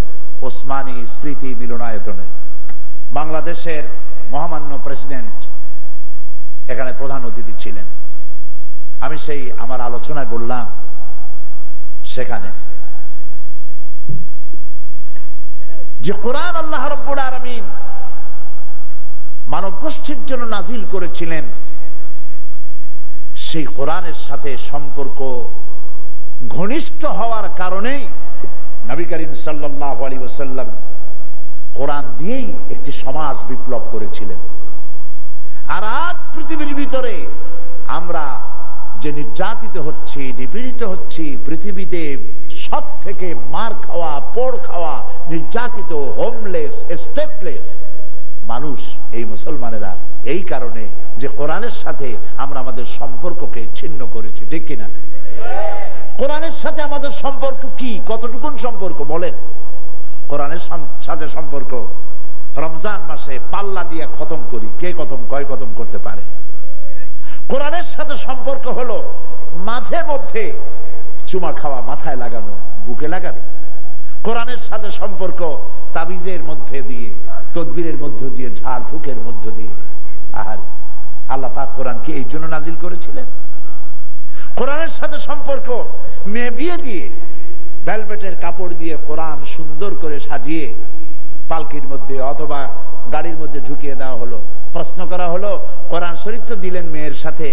ওসমানী স্মৃতি মিলনায়তনে। বাংলাদেশের মহামান্য প্রেসিডেন্ট এখানে প্রধান অতিথি ছিলেন। আমি সেই আমার আলোচনায় বললাম, সেখানে যে কোরআন আল্লাহ রাব্বুল আলামিন মানব গোষ্ঠীর জন্য নাজিল করেছিলেন, সেই কোরআনের সাথে সম্পর্ক ঘনিষ্ঠ হওয়ার কারণেই নবী করিম সাল্লাল্লাহু আলাইহি ওয়াসাল্লাম কোরআন দিয়েই একটি সমাজ বিপ্লব করেছিলেন। আর আজ পৃথিবীর ভিতরে আমরা যে নির্যাতিত হচ্ছি, নিপীড়িত হচ্ছি, পৃথিবীতে সব থেকে মার খাওয়া, পোড় খাওয়া, নির্যাতিত, হোমলেস, স্টেটলেস মানুষ এই মুসলমানেরা, এই কারণে যে কোরআনের সাথে আমরা আমাদের সম্পর্ককে ছিন্ন করেছি। ঠিক কিনা? কোরআনের সাথে আমাদের সম্পর্ক কি? কতটুকুন সম্পর্ক বলেন? কোরআনের সাথে সম্পর্ক রমজান মাসে পাল্লা দিয়ে খতম করি। কে কয় খতম করতে পারে? কোরআনের সাথে সম্পর্ক হলো মাঝে মধ্যে চুমা খাওয়া, মাথায় লাগানো, বুকে লাগানো। কোরআনের সাথে সম্পর্ক তাবিজের মধ্যে দিয়ে, তদবিরের মধ্য দিয়ে, ঝাড় ফুকের মধ্য দিয়ে। আর আল্লাহ পাক কোরআনকে এই জন্য নাজিল করেছিলেন। কোরআনের সাথে সম্পর্ক মেয়ে বিয়ে দিয়ে, ভেলভেটের কাপড় দিয়ে কোরআন সুন্দর করে সাজিয়ে পালকির মধ্যে অথবা গাড়ির মধ্যে ঢুকিয়ে দেওয়া হলো। প্রশ্ন করা হলো, কোরআন শরীফ তো দিলেন মেয়ের সাথে,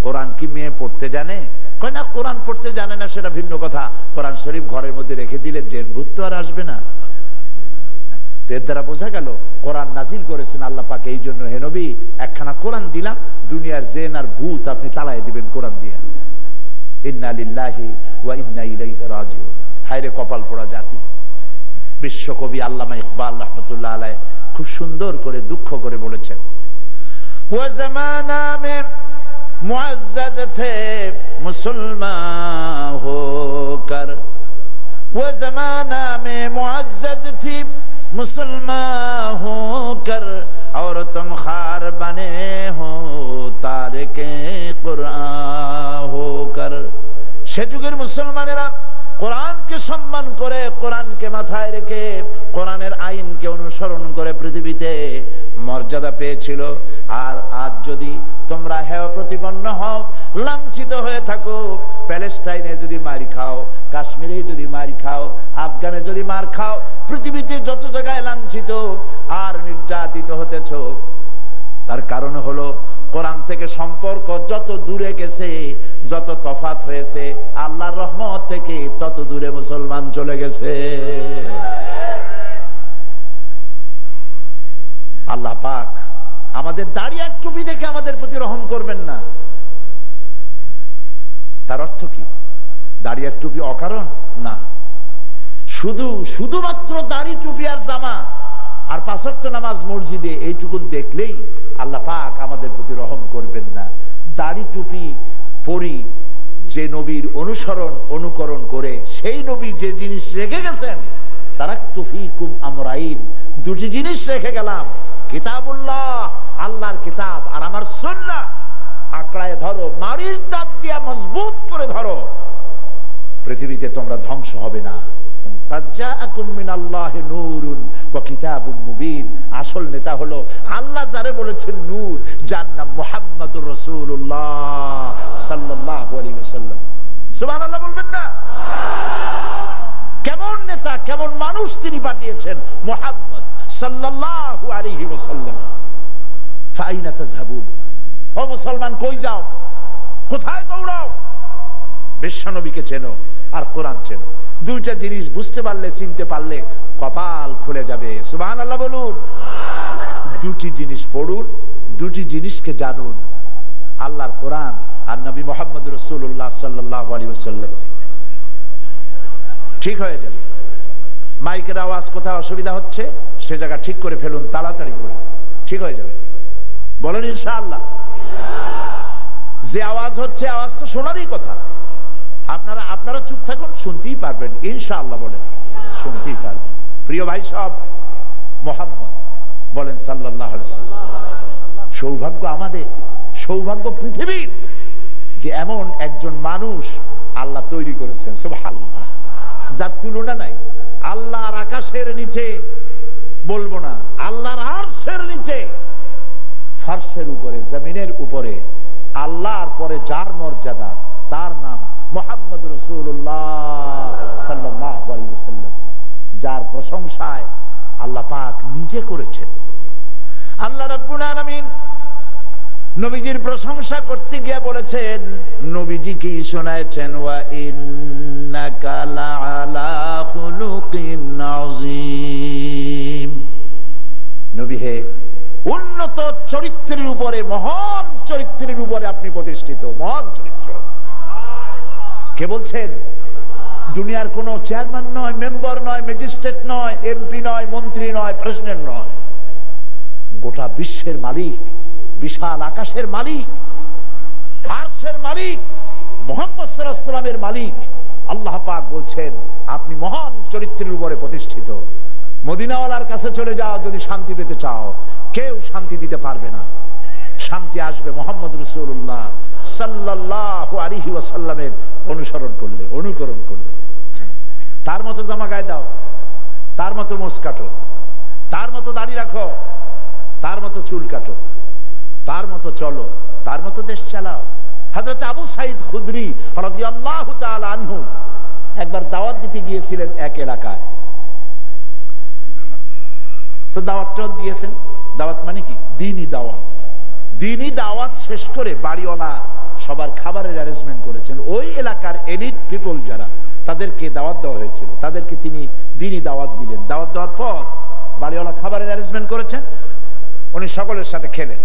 কোরআন কি মেয়ে পড়তে জানে? কয় না, কোরআন পড়তে জানে না, সেটা ভিন্ন কথা। কোরআন শরীফ ঘরের মধ্যে রেখে দিলে জেন ভূত তো আর আসবে না। এর দ্বারা বোঝা গেল কোরআন নাজিল করেছেন আল্লাহ পাক এই জন্য, হে নবী একখানা কোরআন দিলাম, দুনিয়ার জেন আর ভূত আপনি তাড়ায় দিবেন কোরআন দিয়ে। ইন্না লিল্লাহি ওয়া ইন্না ইলাইহি রাজিউন। হায়রে কপাল পোড়া জাতি। বিশ্বকবি আল্লামা ইকবাল রাহমাতুল্লাহ আলাইহি খুব সুন্দর করে দুঃখ করে বলেছেন, ওয়া জামানা মে মুআজ্জাজ থে মুসলমান হোকর, वो जमाना में मुअज्जज थी मुसलमान होकर, और तुम खार बने हो तारिके कुरान होकर। সে যুগের মুসলমানেরা কোরআনকে সম্মান করে, কোরআনকে মাথায় রেখে, কোরআনের আইনকে অনুসরণ করে পৃথিবীতে মর্যাদা পেয়েছিল। আর আজ যদি তোমরা হেয় প্রতিপন্ন হও, লাঞ্ছিত হয়ে থাকো, প্যালেস্টাইনে যদি মার খাও, কাশ্মীরে যদি মার খাও, আফগানে যদি মার খাও, পৃথিবীতে যত জায়গায় লাঞ্ছিত আর নির্যাতিত হতেছ, তার কারণ হলো কোরআন থেকে সম্পর্ক যত দূরে গেছে, যত তফাত হয়েছে, আল্লাহর রহমত থেকে তত দূরে মুসলমান চলে গেছে। আল্লাহ পাক আমাদের দাড়ি আর টুপি দেখে আমাদের প্রতি রহম করবেন না। তার অর্থ কি? দাড়ি আর টুপি অকারণ না, শুধুমাত্র দাড়ি টুপি আর জামা আর 5 ওয়াক্ত নামাজ মসজিদে এইটুকুন দেখলেই আল্লাহ পাক আমাদের প্রতি রহম করবেন না। দাড়ি টুপি পরি যে নবীর অনুকরণ করে, সেই নবী যে জিনিস রেখে গেছেন, তারাকতু ফীকুম আমরাইন, দুটি জিনিস রেখে গেলাম, কিতাবুল্লাহ, আল্লাহর কিতাব, আর আমার সুন্নাহ। আঁকড়ায় ধরো, মাড়ির দাঁত দিয়া মজবুত করে ধরো, পৃথিবীতে তোমরা ধ্বংস হবে না। আসল নেতা হলো আল্লাহ যারে বলেছেন নূর, যার নাম মুহাম্মাদুর রাসূলুল্লাহ সাল্লাল্লাহু আলাইহি ওয়াসাল্লাম। সুবহানাল্লাহ বলবেন না? কেমন নেতা, কেমন মানুষ তিনি পাঠিয়েছেন, মুহাম্মদ সাল্লাল্লাহু আলাইহি ওয়াসাল্লাম। ফাইনা তাযহাবুন, ও মুসলমান কই যাও, কোথায় দৌড়াও? বিশ্বনবীকে চেনো আর কোরআন চেনো, দুইটা জিনিস বুঝতে পারলে, চিনতে পারলে কপাল খুলে যাবে। সুবহানাল্লাহ বলুন। দুটি জিনিস পড়ুন, দুটি জিনিসকে জানুন, আল্লাহর কোরআন আর নবী মুহাম্মদ রাসূলুল্লাহ সাল্লাল্লাহু আলাইহি ওয়াসাল্লাম। ঠিক হয়ে যাবে। মাইকের আওয়াজ কোথাও অসুবিধা হচ্ছে, সে জায়গা ঠিক করে ফেলুন তাড়াতাড়ি করে, ঠিক হয়ে যাবে। বলেন ইনশাআল্লাহ। যে আওয়াজ হচ্ছে, আওয়াজ তো শোনারই কথা। আপনারা চুপ থাকুন, শুনতেই পারবেন ইনশাআল্লাহ। বলেন শুনতেই পারবেন। প্রিয় ভাই সব, মুহাম্মদ বলেন সাল্লাল্লাহু আলাইহি ওয়াসাল্লাম। সৌভাগ্য আমাদের, সৌভাগ্য পৃথিবীর যে এমন একজন মানুষ আল্লাহ তৈরি করেছেন, সুবহানাল্লাহ, যার তুলনা নাই। আল্লাহর আকাশের নিচে বলবো না, আল্লাহর আরশের নিচে, ফারশের উপরে, জমিনের উপরে, আল্লাহর পরে যার মর্যাদা, তার নাম মুহাম্মদ রাসূলুল্লাহ সাল্লাল্লাহু আলাইহি ওয়াসাল্লাম, যার প্রশংসায় আল্লাহ পাক নিজে করেছেন। আল্লাহ রাব্বুল আলামিন নবীজির প্রশংসা করতে গিয়ে বলেছেন, নবীজি কি শোনায়েছেন, ওয়া ইন্নাকা লাআলা খুলুকিন আযীম। নবী হে, উন্নত চরিত্রের উপরে, মহান চরিত্রের উপরে আপনি প্রতিষ্ঠিত, মহান চরিত্র। কে বলছেন? দুনিয়ার কোন চেয়ারম্যান নয়, মেম্বার নয়, ম্যাজিস্ট্রেট নয়, এমপি নয়, মন্ত্রী নয়, প্রেসিডেন্ট নয়, গোটা বিশ্বের মালিক, বিশাল আকাশের মালিক, আরশের মালিক, মুহাম্মদ সাল্লাল্লাহু আলাইহি ওয়াসাল্লামের মালিক আল্লাহ পাক বলছেন আপনি মহান চরিত্রের উপরে প্রতিষ্ঠিত। মদিনাওয়ালার কাছে চলে যাও যদি শান্তি পেতে চাও, কেউ শান্তি দিতে পারবে না। শান্তি আসবে মুহাম্মদ রাসূলুল্লাহ সাল্লাল্লাহু আলাইহি ওয়াসাল্লামের অনুসরণ করলে, অনুকরণ করলে। তার মতো জামা গায়ে দাও, তার মতো মোছ কাটো, তার মতো দাড়ি রাখো, তার মতো চুল কাটো, তার মতো চলো, তার মতো দেশ চালাও। হযরত আবু সাঈদ খুদরি রাদিয়াল্লাহু তাআলা আনহু একবার দাওয়াত দিতে গিয়েছিলেন এক এলাকায়। তো দাওয়াতটা দিয়েছেন, দাওয়াত মানে কি? দ্বীনি দাওয়াত। দ্বীনি দাওয়াত শেষ করে বাড়িওয়ালা সবার খাবারের অ্যারেঞ্জমেন্ট করেছেন। ওই এলাকার এলিট পিপল যারা, তাদেরকে দাওয়াত দেওয়া হয়েছিল, তাদেরকে তিনি দ্বীনি দাওয়াত দিলেন। দাওয়াত দেওয়ার পর বাড়িওয়ালা খাবারের অ্যারেঞ্জমেন্ট করেছেন, উনি সকলের সাথে খেলেন।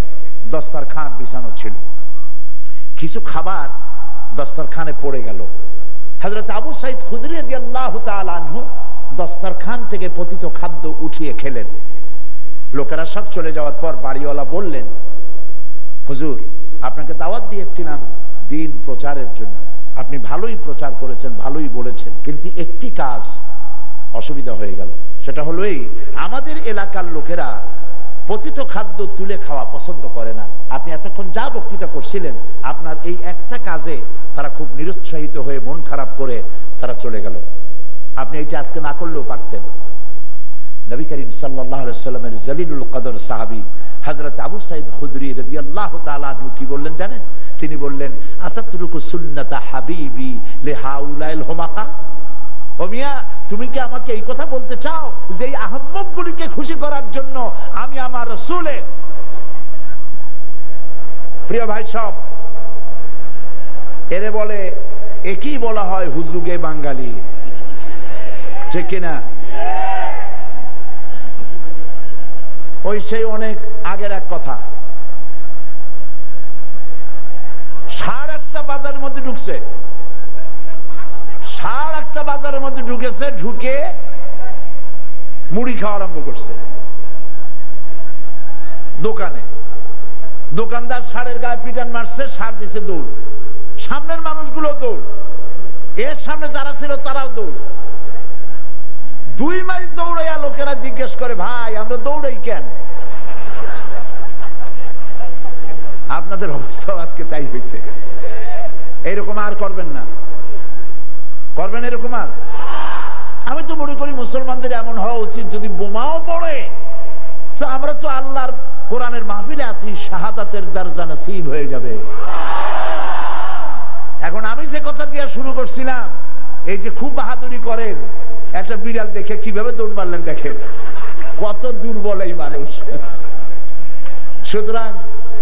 দস্তরখান বিছানো ছিল, কিছু খাবার দস্তরখানে পড়ে গেল। হযরত আবু সাঈদ খুদরি রাদিয়াল্লাহু তাআলা আনহু দস্তরখান থেকে পতিত খাদ্য উঠিয়ে খেলেন। লোকেরা সব চলে যাওয়ার পর বাড়িওয়ালা বললেন, হুজুর, আপনাকে দাওয়াত দিয়েছিলাম দ্বীন প্রচারের জন্য, আপনি ভালোই প্রচার করেছেন, ভালোই বলেছেন, কিন্তু একটি কাজ অসুবিধা হয়ে গেল। সেটা হলো এই, আমাদের এলাকার লোকেরা পতিত খাদ্য তুলে খাওয়া পছন্দ করে না। আপনি এতক্ষণ যা বক্তৃতা করছিলেন, আপনার এই একটা কাজে তারা খুব নিরুৎসাহিত হয়ে মন খারাপ করে তারা চলে গেল। আপনি এইটা আজকে না করলেও পারতেন। নবী করিম সাল্লাল্লাহু আলাইহি ওয়াসাল্লামের জলিলুল কদর সাহাবী হযরত আবু সাঈদ খুদরি রাদিয়াল্লাহু তাআলা আনহু কি বললেন জানেন? তিনি বললেন, আতাতরুকু সুন্নাতা হাবিবি লিহাউলাইল হুমাকা। ও মিয়া, তুমি কি আমাকে এই কথা বলতে চাও যে এই আহম্মকগুলিকে খুশি করার জন্য আমি আমার রাসূলের, প্রিয় ভাই সব, এরে বলে, একই বলা হয় হুজুগে বাঙালি, ঠিক কিনা? ওই সেই অনেক আগের এক কথা। 1:30 বাজারের মধ্যে ঢুকছে, 1:30 বাজারের মধ্যে ঢুকেছে, ঢুকে মুড়ি খাওয়া আরম্ভ করছে দোকানে। দোকানদার ষাঁড়ের গায়ে পিটান মারছে, ষাঁড় দিছে দৌড়, সামনের মানুষগুলো দৌড়, এর সামনে যারা ছিল তারাও দৌড়। 2 মাইল দৌড়াইয়া লোকেরা জিজ্ঞেস করে, ভাই আমরা দৌড়াই কেন? আপনাদের অবস্থা আজকে তাই হয়েছে। এইরকম আর করবেন না, করবেন এরকম আর? আমি তো মনে করি মুসলমানদের এমন হওয়া উচিত, যদি বোমাও পড়ে তো আমরা তো আল্লাহর কোরআনের মাহফিলে আছি, শাহাদাতের দরজা নসিব হয়ে যাবে। এখন আমি যে কথা দিয়ে শুরু করছিলাম, এই যে খুব বাহাদুরি করেন, একটা বিড়াল দেখে কিভাবে দৌড় মারলেন দেখেন, কত দুর্বল এই মানুষ। সুতরাং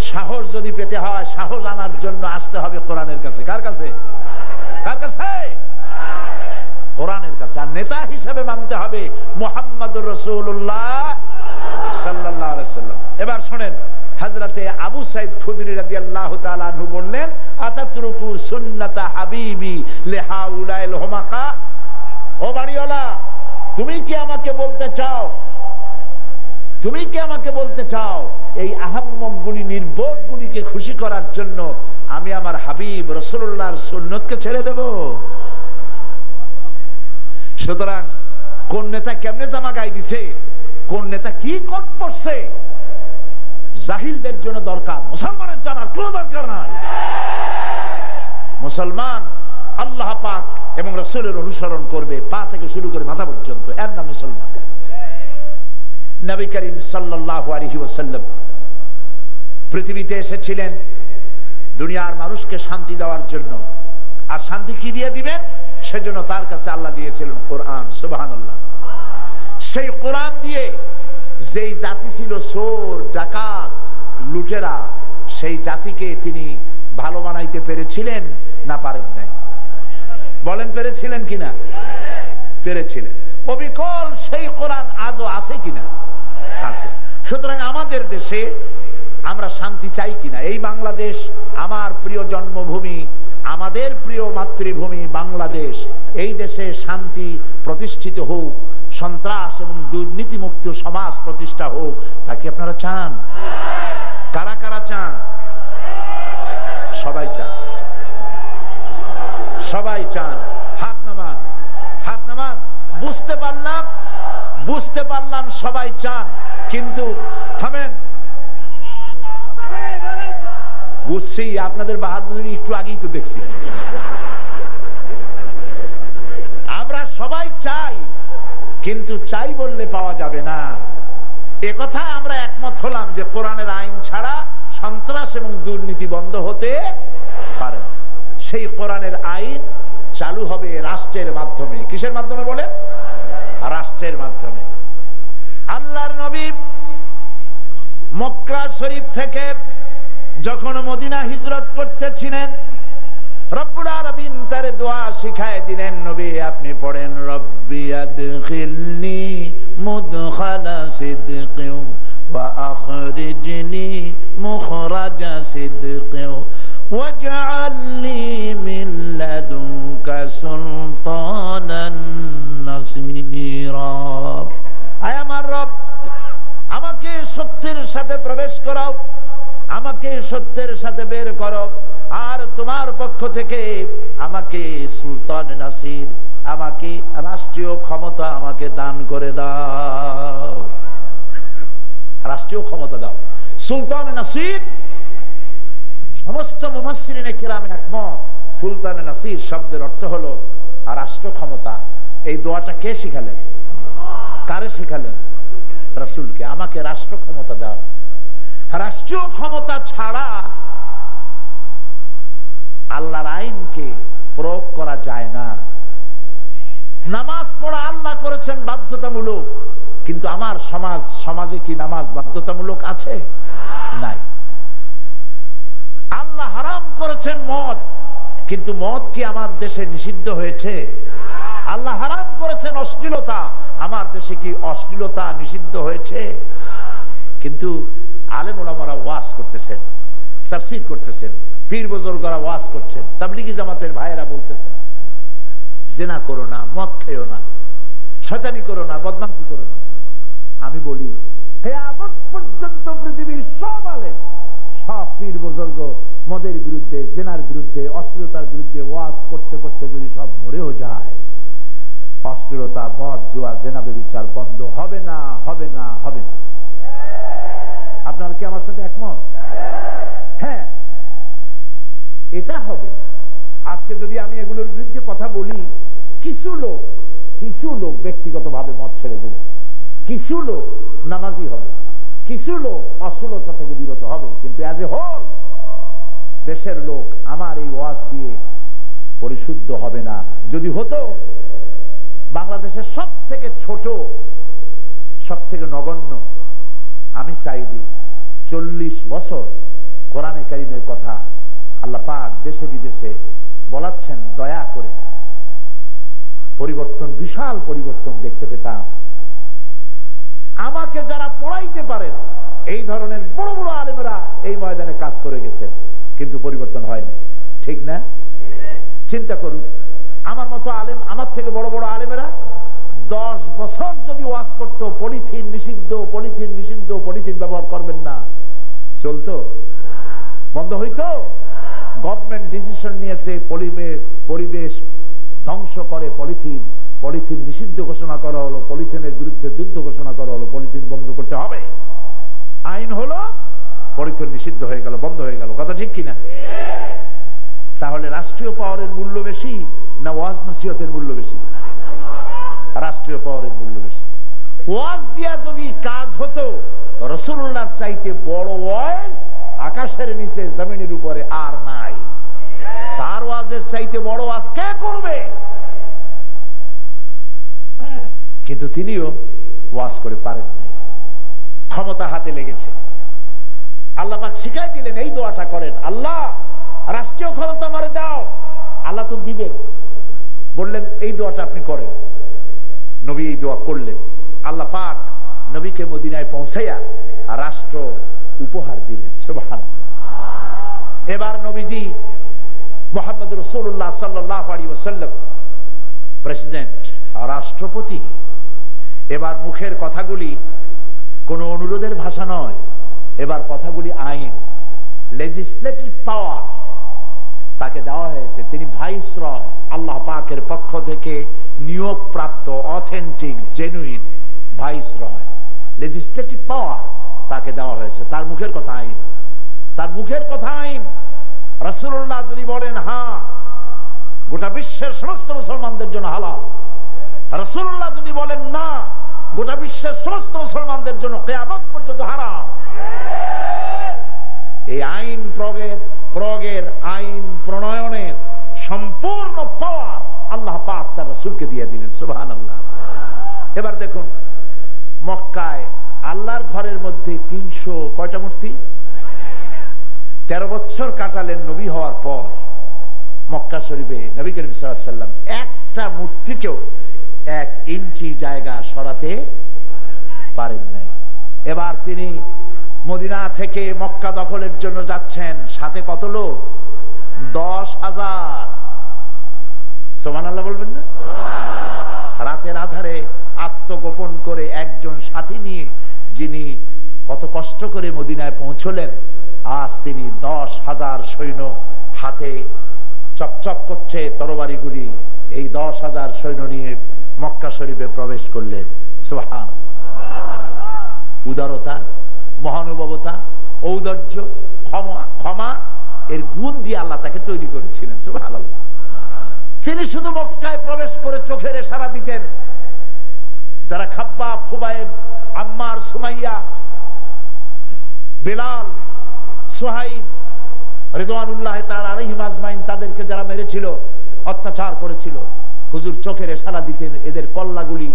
সাহস যদি পেতে হয়, সাহস আনার জন্য আসতে হবে কোরআনের কাছে। কার কাছে? কার কাছে? কোরআনের কাছে। আর নেতা হিসেবে মানতে হবে মুহাম্মদুর রাসূলুল্লাহ সাল্লাল্লাহু আলাইহি ওয়াসাল্লাম। এবার শুনেন, হযরতে আবু সাঈদ খুদরি রাদিয়াল্লাহু তাআলা আনহু বললেন, আতাতরুকু সুন্নাতা হাবিবি লিহাউলাইল হুমাকা। ও বাড়িওয়ালা, তুমি কি আমাকে বলতে চাও, তুমি কি আমাকে বলতে চাও এই আহাম্মকগুলি, নির্বোধগুলিকে খুশি করার জন্য আমি আমার হাবিব রাসূলুল্লাহর সুন্নতকে ছেড়ে দেব? সুতরাং কোন নেতা কেমনে জামা গায়ে দিছে, কোন নেতা কি কোট পরছে, জাহিলদের জন্য দরকার, মুসলমানের জানার কোনো দরকার নাই। মুসলমান আল্লাহ পাক এবং রাসূলের অনুসরণ করবে, পা থেকে শুরু করে মাথা পর্যন্ত, এর নাম মুসলমান। নবী করিম সাল্লাল্লাহু আলাইহি ওয়াসাল্লাম পৃথিবীতে এসেছিলেন দুনিয়ার মানুষকে শান্তি দেওয়ার জন্য। আর শান্তি কি দিয়ে দিবেন? সেজন্য তার কাছে আল্লাহ দিয়েছিলেন কোরআন। সুবহানাল্লাহ। সেই কোরআন দিয়ে যেই জাতি ছিল চোর, ডাকাত, লুটেরা, সেই জাতিকে তিনি ভালো বানাইতে পেরেছিলেন না পারেন নাই? বলেন, পেরেছিলেন কিনা? পেরেছিলেন। অবিকল সেই কোরআন আজও আছে কিনা? আছে। সুতরাং আমাদের দেশে আমরা শান্তি চাই কিনা? এই বাংলাদেশ আমার প্রিয় জন্মভূমি, আমাদের প্রিয় মাতৃভূমি বাংলাদেশ, এই দেশে শান্তি প্রতিষ্ঠিত হোক, সন্ত্রাস এবং দুর্নীতিমুক্ত সমাজ প্রতিষ্ঠা হোক, তা কি আপনারা চান? কারা কারা চান? সবাই চান, সবাই চান। হাত নামান, হাত নামান। বুঝতে পারলাম, বুঝতে পারলাম সবাই চান, কিন্তু থামেন। বুঝছি আপনাদের বাহাদুরি একটু আগেই তো দেখছি। আমরা সবাই চাই, কিন্তু চাই বললে পাওয়া যাবে না। একথা আমরা একমত হলাম যে কোরআনের আইন ছাড়া সন্ত্রাস এবং দুর্নীতি বন্ধ হতে পারে। সেই কোরআনের আইন চালু হবে রাষ্ট্রের মাধ্যমে। কিসের মাধ্যমে বলেন? রাষ্ট্রের মাধ্যমে। আল্লাহর নবী মক্কা শরীফ থেকে যখন মদিনা হিজরত করতেছিলেন, রব্বুল আলামিন তার দোয়া শিখায় দিলেন। নবী আপনি পড়েন, রব্বি আদখিলনি মুদখালা সিদকিন ওয়া আখরিজনি মুখরাজা সিদকিন ওয়াজআলনি মিন লাদুনকা সুলতানান নাসীরা। আয় আমার রব, আমাকে সত্যের সাথে প্রবেশ করাও, আমাকে সত্যের সাথে বের করো, আর তোমার পক্ষ থেকে আমাকে সুলতান নাসির, আমাকে রাষ্ট্রীয় ক্ষমতা আমাকে দান করে দাও, রাষ্ট্রীয় ক্ষমতা দাও। সুলতান নাসির, সমস্ত মুফাসসিরিনে কিরাম একমত, সুলতান নাসির শব্দের অর্থ হলো রাষ্ট্র ক্ষমতা। এই দোয়াটা কে শিখালেন? কারে শিখালেন? রাসূলকে। আমাকে রাষ্ট্র ক্ষমতা দাও। রাষ্ট্রীয় ক্ষমতা ছাড়া আল্লাহর আইনকে প্রয়োগ করা যায় না। নামাজ পড়া আল্লাহ করেছেন বাধ্যতামূলক, কিন্তু আমার সমাজে কি নামাজ বাধ্যতামূলক আছে? নাই। আল্লাহ হারাম করেছেন মদ, কিন্তু মদ কি আমার দেশে নিষিদ্ধ হয়েছে? আল্লাহ হারাম করেছেন অশ্লীলতা, আমার দেশে কি অশ্লীলতা নিষিদ্ধ হয়েছে? কিন্তু আলেম ওলামারা ওয়াজ করতেছেন, তাফসীর করতেছেন, পীর বুজুর্গরা ওয়াজ করছেন, তাবলীগী জামাতের ভাইয়েরা বলতেছেন জিনা করো না, মদ খেও না, শয়তানি করো না, বদমাশি করো না। আমি বলি কিয়ামত পর্যন্ত পৃথিবীর সব আলেম, সব পীর বুজুর্গ মদের বিরুদ্ধে, জিনার বিরুদ্ধে, অশ্লীলতার বিরুদ্ধে ওয়াজ করতে করতে যদি সব মরেও যায়, অশ্লীলতা, মদ, জুয়া, জিনা, ব্যভিচার বন্ধ হবে না, হবে না, হবে না। আপনারা কি আমার সাথে একমত? হ্যাঁ, এটা হবে। আজকে যদি আমি এগুলোর বিরুদ্ধে কথা বলি, কিছু লোক ব্যক্তিগতভাবে মদ ছেড়ে দেবে, কিছু লোক নামাজি হবে, কিছু লোক অশ্লীলতা থেকে বিরত হবে, কিন্তু অ্যাজ এ হোল দেশের লোক আমার এই ওয়াজ দিয়ে পরিশুদ্ধ হবে না। যদি হতো, বাংলাদেশের সব থেকে ছোট, সব থেকে নগণ্য আমি সাইদি 40 বছর কোরআনে কারীমের কথা আল্লাহ পাক দেশে বিদেশে বলাচ্ছেন, দয়া করে পরিবর্তন, বিশাল পরিবর্তন দেখতে পেতাম। আমাকে যারা পড়াইতে পারেন, এই ধরনের বড় বড় আলেমেরা এই ময়দানে কাজ করে গেছেন, কিন্তু পরিবর্তন হয়নি। ঠিক না? চিন্তা করুন, আমার মতো আলেম, আমার থেকে বড় বড় আলেমেরা 10 বছর যদি ওয়াজ করতো পলিথিন নিষিদ্ধ, পলিথিন নিষিদ্ধ, পলিথিন ব্যবহার করবেন না, চলতো? বন্ধ হইতো? গভর্নমেন্ট ডিসিশন নিয়েছে, পরিবেশ ধ্বংস করে পলিথিন, পলিথিন নিষিদ্ধ ঘোষণা করা হলো, পলিথিনের বিরুদ্ধে যুদ্ধ ঘোষণা করা হলো, পলিথিন বন্ধ করতে হবে, আইন হলো, পলিথিন নিষিদ্ধ হয়ে গেল, বন্ধ হয়ে গেল। কথা ঠিক কিনা? তাহলে রাষ্ট্রীয় পাওয়ারের মূল্য বেশি না ওয়াজ নসিহতের মূল্য বেশি? রাষ্ট্রীয় পাওয়ারের মূল্য বেশি। ওয়াজ দিয়া যদি কাজ হতো, রাসূলুল্লাহর চাইতে বড় ওয়াজ আকাশের নিচে জমিনের উপরে আর নাই। তার ওয়াজের চাইতে বড় ওয়াজ কে করবে? কিন্তু তিনিও ওয়াজ করে পারেন নাই, ক্ষমতা হাতে লেগেছে। আল্লাহ পাক শিখাই দিলেন, এই দোয়াটা করেন, আল্লাহ রাষ্ট্রীয় ক্ষমতা আমারে দাও। আল্লাহ তো দিবেন, বললেন এই দোয়াটা আপনি করেন। নবী এই দোয়া করলেন, আল্লাহ পাক নবীকে মদিনায় পৌঁছাইয়া রাষ্ট্র উপহার দিলেন। সুবহানাল্লাহ। এবার নবীজি মুহাম্মদ রাসূলুল্লাহ সাল্লাল্লাহু আলাইহি ওয়াসাল্লাম প্রেসিডেন্ট, রাষ্ট্রপতি। এবার মুখের কথাগুলি কোন অনুরোধের ভাষা নয়, এবার কথাগুলি আইন, লেজিসলেটিভ পাওয়ার তাকে দেওয়া হয়েছে। তিনি ভাইসরয়, আল্লাহ পাকের পক্ষ থেকে নিয়োগ প্রাপ্ত অথেন্টিক জেনুইন ভাইসরয়, লেজিসলেটিভ পাওয়ার তাকে দেওয়া হয়েছে। তার মুখের কথা আইন, তার মুখের কথা আইন। রাসূলুল্লাহ যদি বলেন হ্যাঁ, গোটা বিশ্বের সমস্ত মুসলমানদের জন্য হালাল। রাসূলুল্লাহ যদি বলেন না, গোটা বিশ্বের সমস্ত মুসলমানদের জন্য কিয়ামত পর্যন্ত হারাম। এই আইন প্রয়োগের, আইন প্রণয়নের সম্পূর্ণ পাওয়ার আল্লাহ পাক তার রাসূলকে দিয়ে দিলেন। সুবহানাল্লাহ। এবার দেখুন, মক্কায় আল্লাহর ঘরের মধ্যে 300 কয়টা মূর্তি? 13 বছর কাটালেন নবী হওয়ার পর। মক্কা শরীফে নবী করিম সাল্লাল্লাহু আলাইহি ওয়াসাল্লাম একটা মূর্তিকেও 1 ইঞ্চি জায়গা সরাতে পারেন নাই। এবার তিনি মদিনা থেকে মক্কা দখলের জন্য যাচ্ছেন, সাথে কত লোক? 10,000। সুবহানাল্লাহ বলবেন না? রাতের আধারে আত্মগোপন করে একজন সাথী নিয়ে যিনি কত কষ্ট করে মদিনায় পৌঁছলেন, আজ তিনি 10,000 সৈন্য, হাতে চকচক করছে তরবারিগুলি, এই 10,000 সৈন্য নিয়ে মক্কা শরীফে প্রবেশ করলেন। সুবহানাল্লাহ। উদারতা, মহানুভবতা, ঔদার্য, ক্ষমা এর গুণ দিয়ে আল্লাহ তাকে তৈরি করেছিলেন। সুবহানাল্লাহ। তিনি শুধু মক্কায় প্রবেশ করে চোখের ইশারা দিতেন, যারা খাব্বাব, খুবাইব, আম্মার, সুমাইয়া, বেলাল, সুহাইব রিদওয়ানুল্লাহ তাআলা আলাইহিম আজমাইন, তাদেরকে যারা মেরেছিল, অত্যাচার করেছিল, হুজুর চোখের ইশারা দিতেন, এদের কল্লাগুলি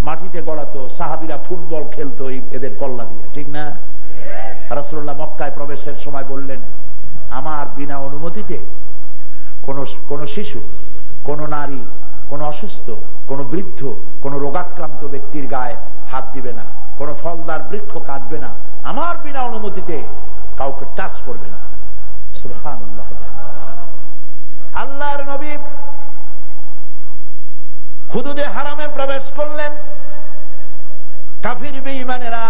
মাটিতে গড়াতো, সাহাবীরা ফুটবল খেলতো এদের কল্লা দিয়ে। ঠিক না? রাসূলুল্লাহ মক্কায় প্রবেশের সময় বললেন, আমার বিনা অনুমতিতে কোন শিশু, কোন নারী, কোন অসুস্থ, কোন বৃদ্ধ, কোন রোগাক্রান্ত ব্যক্তির গায়ে হাত দিবে না, কোন ফলদার বৃক্ষ কাটবে না, আমার বিনা অনুমতিতে কাউকে টাচ করবে না। সুবহানাল্লাহ। আল্লাহর নবী হুদুদে হারামে প্রবেশ করলেন। কাফির বেঈমানেরা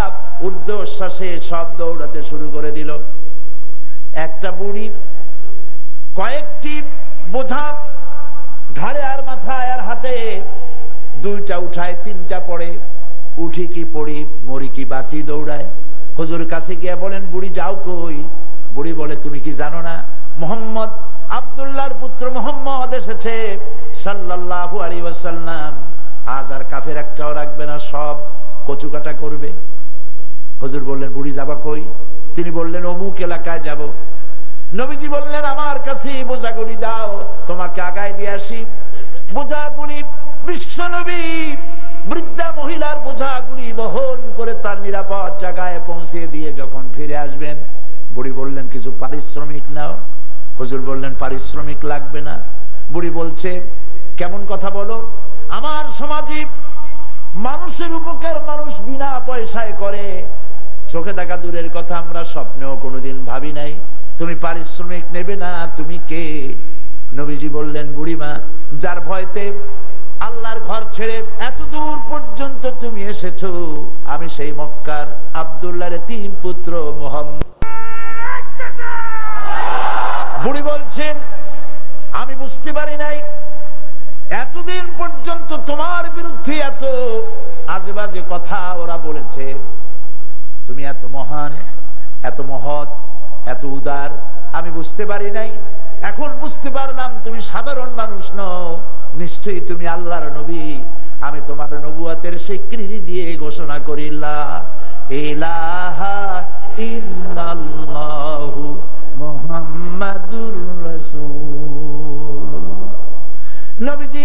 ঊর্ধ্বশ্বাসে সব দৌড়াতে শুরু করে দিল। একটা বুড়ি কয়েকটি বোঝা ঘাড়ে আর মাথায় আর হাতে, দুইটা উঠায় তিনটা পড়ে, উঠি কি পড়ি, মরি কি বাঁচি দৌড়ায়। হুজুর কাছে গিয়ে বলেন, বুড়ি যাও কই? বুড়ি বলে, তুমি কি জানো না মুহাম্মদ আব্দুল্লাহর পুত্র মুহাম্মদ এসেছে সাল্লাল্লাহু আলাইহি ওয়াসাল্লাম, আজ আর কাফের একটাও রাখবে না, সব কচুকাটা করবে। হুজুর বললেন, বুড়ি যাবা কই? তিনি বললেন, অমুক এলাকায় যাব। নবীজি বললেন, আমার কাছে বোঝাগুলি দাও, তোমাকে আগায় দিয়ে আসি। বোঝাগুলি বিশ্বনবী বৃদ্ধা মহিলার বোঝাগুলি বহন করে তার নিরাপদ জায়গায় পৌঁছে দিয়ে যখন ফিরে আসবেন, বুড়ি বললেন, কিছু পারিশ্রমিক নাও। হুজুর বললেন, পারিশ্রমিক লাগবে না। বুড়ি বলছে, কেমন কথা বলো? আমার সমাজে মানুষের উপকার মানুষ বিনা পয়সায় করে, চোখে দেখা দূরের কথা, আমরা স্বপ্নেও কোনোদিন ভাবি নাই, তুমি পারিশ্রমিক নেবে না, তুমি কে? নবীজি বললেন, বুড়িমা, যার ভয়তে আল্লাহর ঘর ছেড়ে এত দূর পর্যন্ত তুমি এসেছো, আমি সেই মক্কার আব্দুল্লাহর তিন পুত্র মুহাম্মদ। বুড়ি বলছেন, আমি বুঝতে পারি নাই এতদিন পর্যন্ত তোমার বিরুদ্ধে এত আজে বাজে কথা ওরা বলেছে, তুমি এত মহান, এত মহৎ, এত উদার, আমি বুঝতে পারি নাই। এখন বুঝতে পারলাম তুমি সাধারণ মানুষ নও, নিশ্চয়ই তুমি আল্লাহর নবী। আমি তোমার নবুয়তের স্বীকৃতি দিয়ে ঘোষণা করি, লা ইলাহা ইল্লাল্লাহু মুহাম্মাদুর রাসূল। নবীজি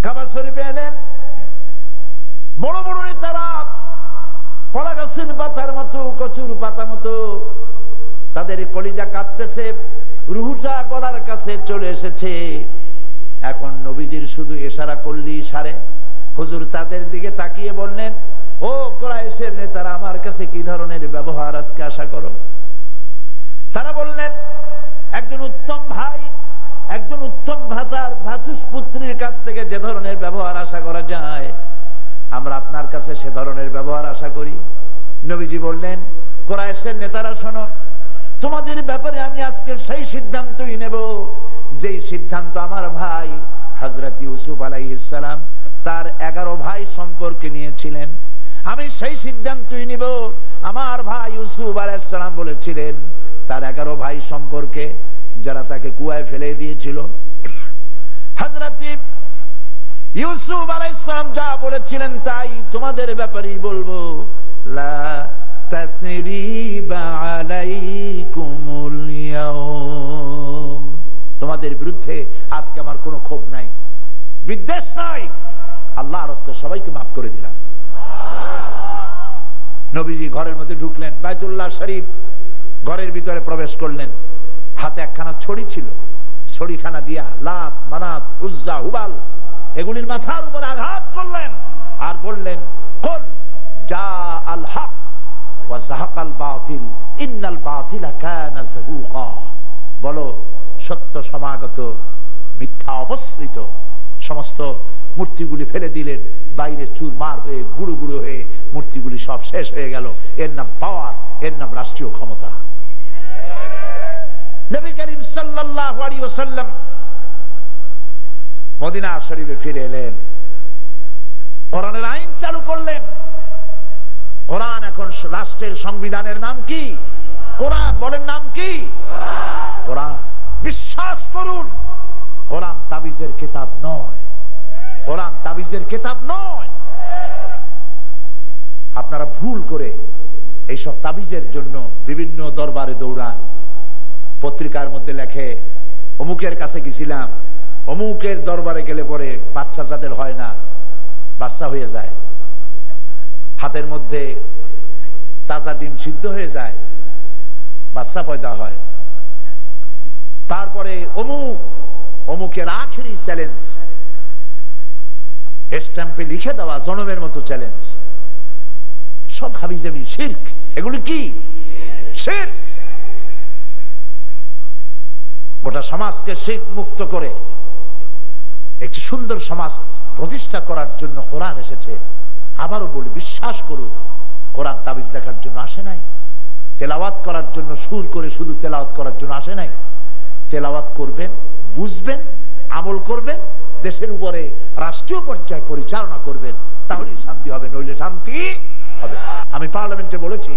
কাবা শরীফে এলেন। বড় বড় নেতারা কলা গাছের পাতার মতো, কচুর পাতা মতো, তাদের কলিজা কাঁপতেছে, রুহুটা গলার কাছে চলে এসেছে। এখন নবীজির শুধু ইশারা করলি সারে। হুজুর তাদের দিকে তাকিয়ে বললেন, ও কুরাইশের নেতারা, আমার কাছে কি ধরনের ব্যবহার আজকে আশা করো? তারা বললেন, একজন উত্তম ভাই, একজন উত্তম ভ্রাতার ভ্রাতুষ্পুত্রীর কাছ থেকে যে ধরনের ব্যবহার আশা করা যায়, আমরা আপনার কাছে সে ধরনের ব্যবহার আশা করি। নবীজি বললেন, কুরাইশের নেতারা শোনো, তোমাদের ব্যাপারে আমি আজকে সেই সিদ্ধান্তই নেব যেই সিদ্ধান্ত আমার ভাই হযরত ইউসুফ আলাইহিস সালাম তার 11 ভাই সম্পর্কে নিয়েছিলেন। আমি সেই সিদ্ধান্তই নিব। আমার ভাই ইউসুফ আলাইহিস সালাম বলেছিলেন তার 11 ভাই সম্পর্কে, যারা তাকে কুয়ায় ফেলে দিয়েছিল। হযরত ইউসুফ আলাইহিস সালাম যা বলেছিলেন তাই তোমাদের ব্যাপারেই বলবো। লা তাসরিবা আলাইকুমুল ইয়াউম, তোমাদের বিরুদ্ধে আজকে আমার কোনো ক্ষোভ নাই, বিদ্বেষ নাই, আল্লাহর হস্তে সবাইকে মাফ করে দিলাম। নবীজি ঘরের মধ্যে ঢুকলেন, বাইতুল্লাহ শরীফ ঘরের ভিতরে প্রবেশ করলেন। হাতে একখানা ছড়ি ছিল, ছড়িখানা দিয়া লাত, মানাত, উজ্জা, হুবাল এগুলির মাথার উপর আঘাত করলেন আর বললেন, কুল জা আল হক ওয়া যাহাকাল বাতিল ইন্নাল বাতিলা কানা যাহুকা। বলো, সত্য সমাগত, মিথ্যা অপসৃত। সমস্ত মূর্তিগুলি ফেলে দিলেন, বাইরে চুরমার হয়ে গুঁড়ো গুঁড়ো হয়ে মূর্তিগুলি সব শেষ হয়ে গেল। এর নাম পাওয়ার, এর নাম রাষ্ট্রীয় ক্ষমতা। নবী করিম সাল্লাল্লাহু আলাইহি ওয়াসাল্লাম মদিনা শরীফে ফিরে এলেন, কোরআনের আইন চালু করলেন। কোরআন এখন রাষ্ট্রের সংবিধানের নাম কি? কোরআন। বলেন নাম কি? কোরআন। বিশ্বাস করুন, কোরআন তাবিজের কিতাব নয়, কোরআন তাবিজের কিতাব নয়। আপনারা ভুল করে এইসব তাবিজের জন্য বিভিন্ন দরবারে দৌড়ান, পত্রিকার মধ্যে লেখে অমুকের কাছে গেছিলাম, অমুকের দরবারে গেলে পরে বাচ্চা যাদের হয় না বাচ্চা হয়ে যায়, হাতের মধ্যে তাজা ডিম সিদ্ধ হয়ে যায়, বাচ্চা পয়দা হয়। তারপরে অমুক, অমুকের আখেরি চ্যালেঞ্জ, স্ট্যাম্পে লিখে দেওয়া জনমের মতো চ্যালেঞ্জ, সব হাবিজাবি শিরক। এগুলি কি? শিরক। গোটা সমাজকে শিরক মুক্ত করে একটি সুন্দর সমাজ প্রতিষ্ঠা করার জন্য কোরআন এসেছে। আবারও বলি, বিশ্বাস করুন, কোরআন তাবিজ লেখার জন্য আসে নাই, তেলাওয়াত করার জন্য সুর করে শুধু তেলাওয়াত করার জন্য আসে নাই। তেলাওয়াত করবেন, বুঝবেন, আমল করবেন, দেশের উপরে রাষ্ট্রীয় পর্যায়ে পরিচালনা করবেন, তাহলেই শান্তি হবে, নইলে শান্তি হবে। আমি পার্লামেন্টে বলেছি,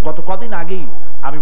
গত কদিন আগেই আমি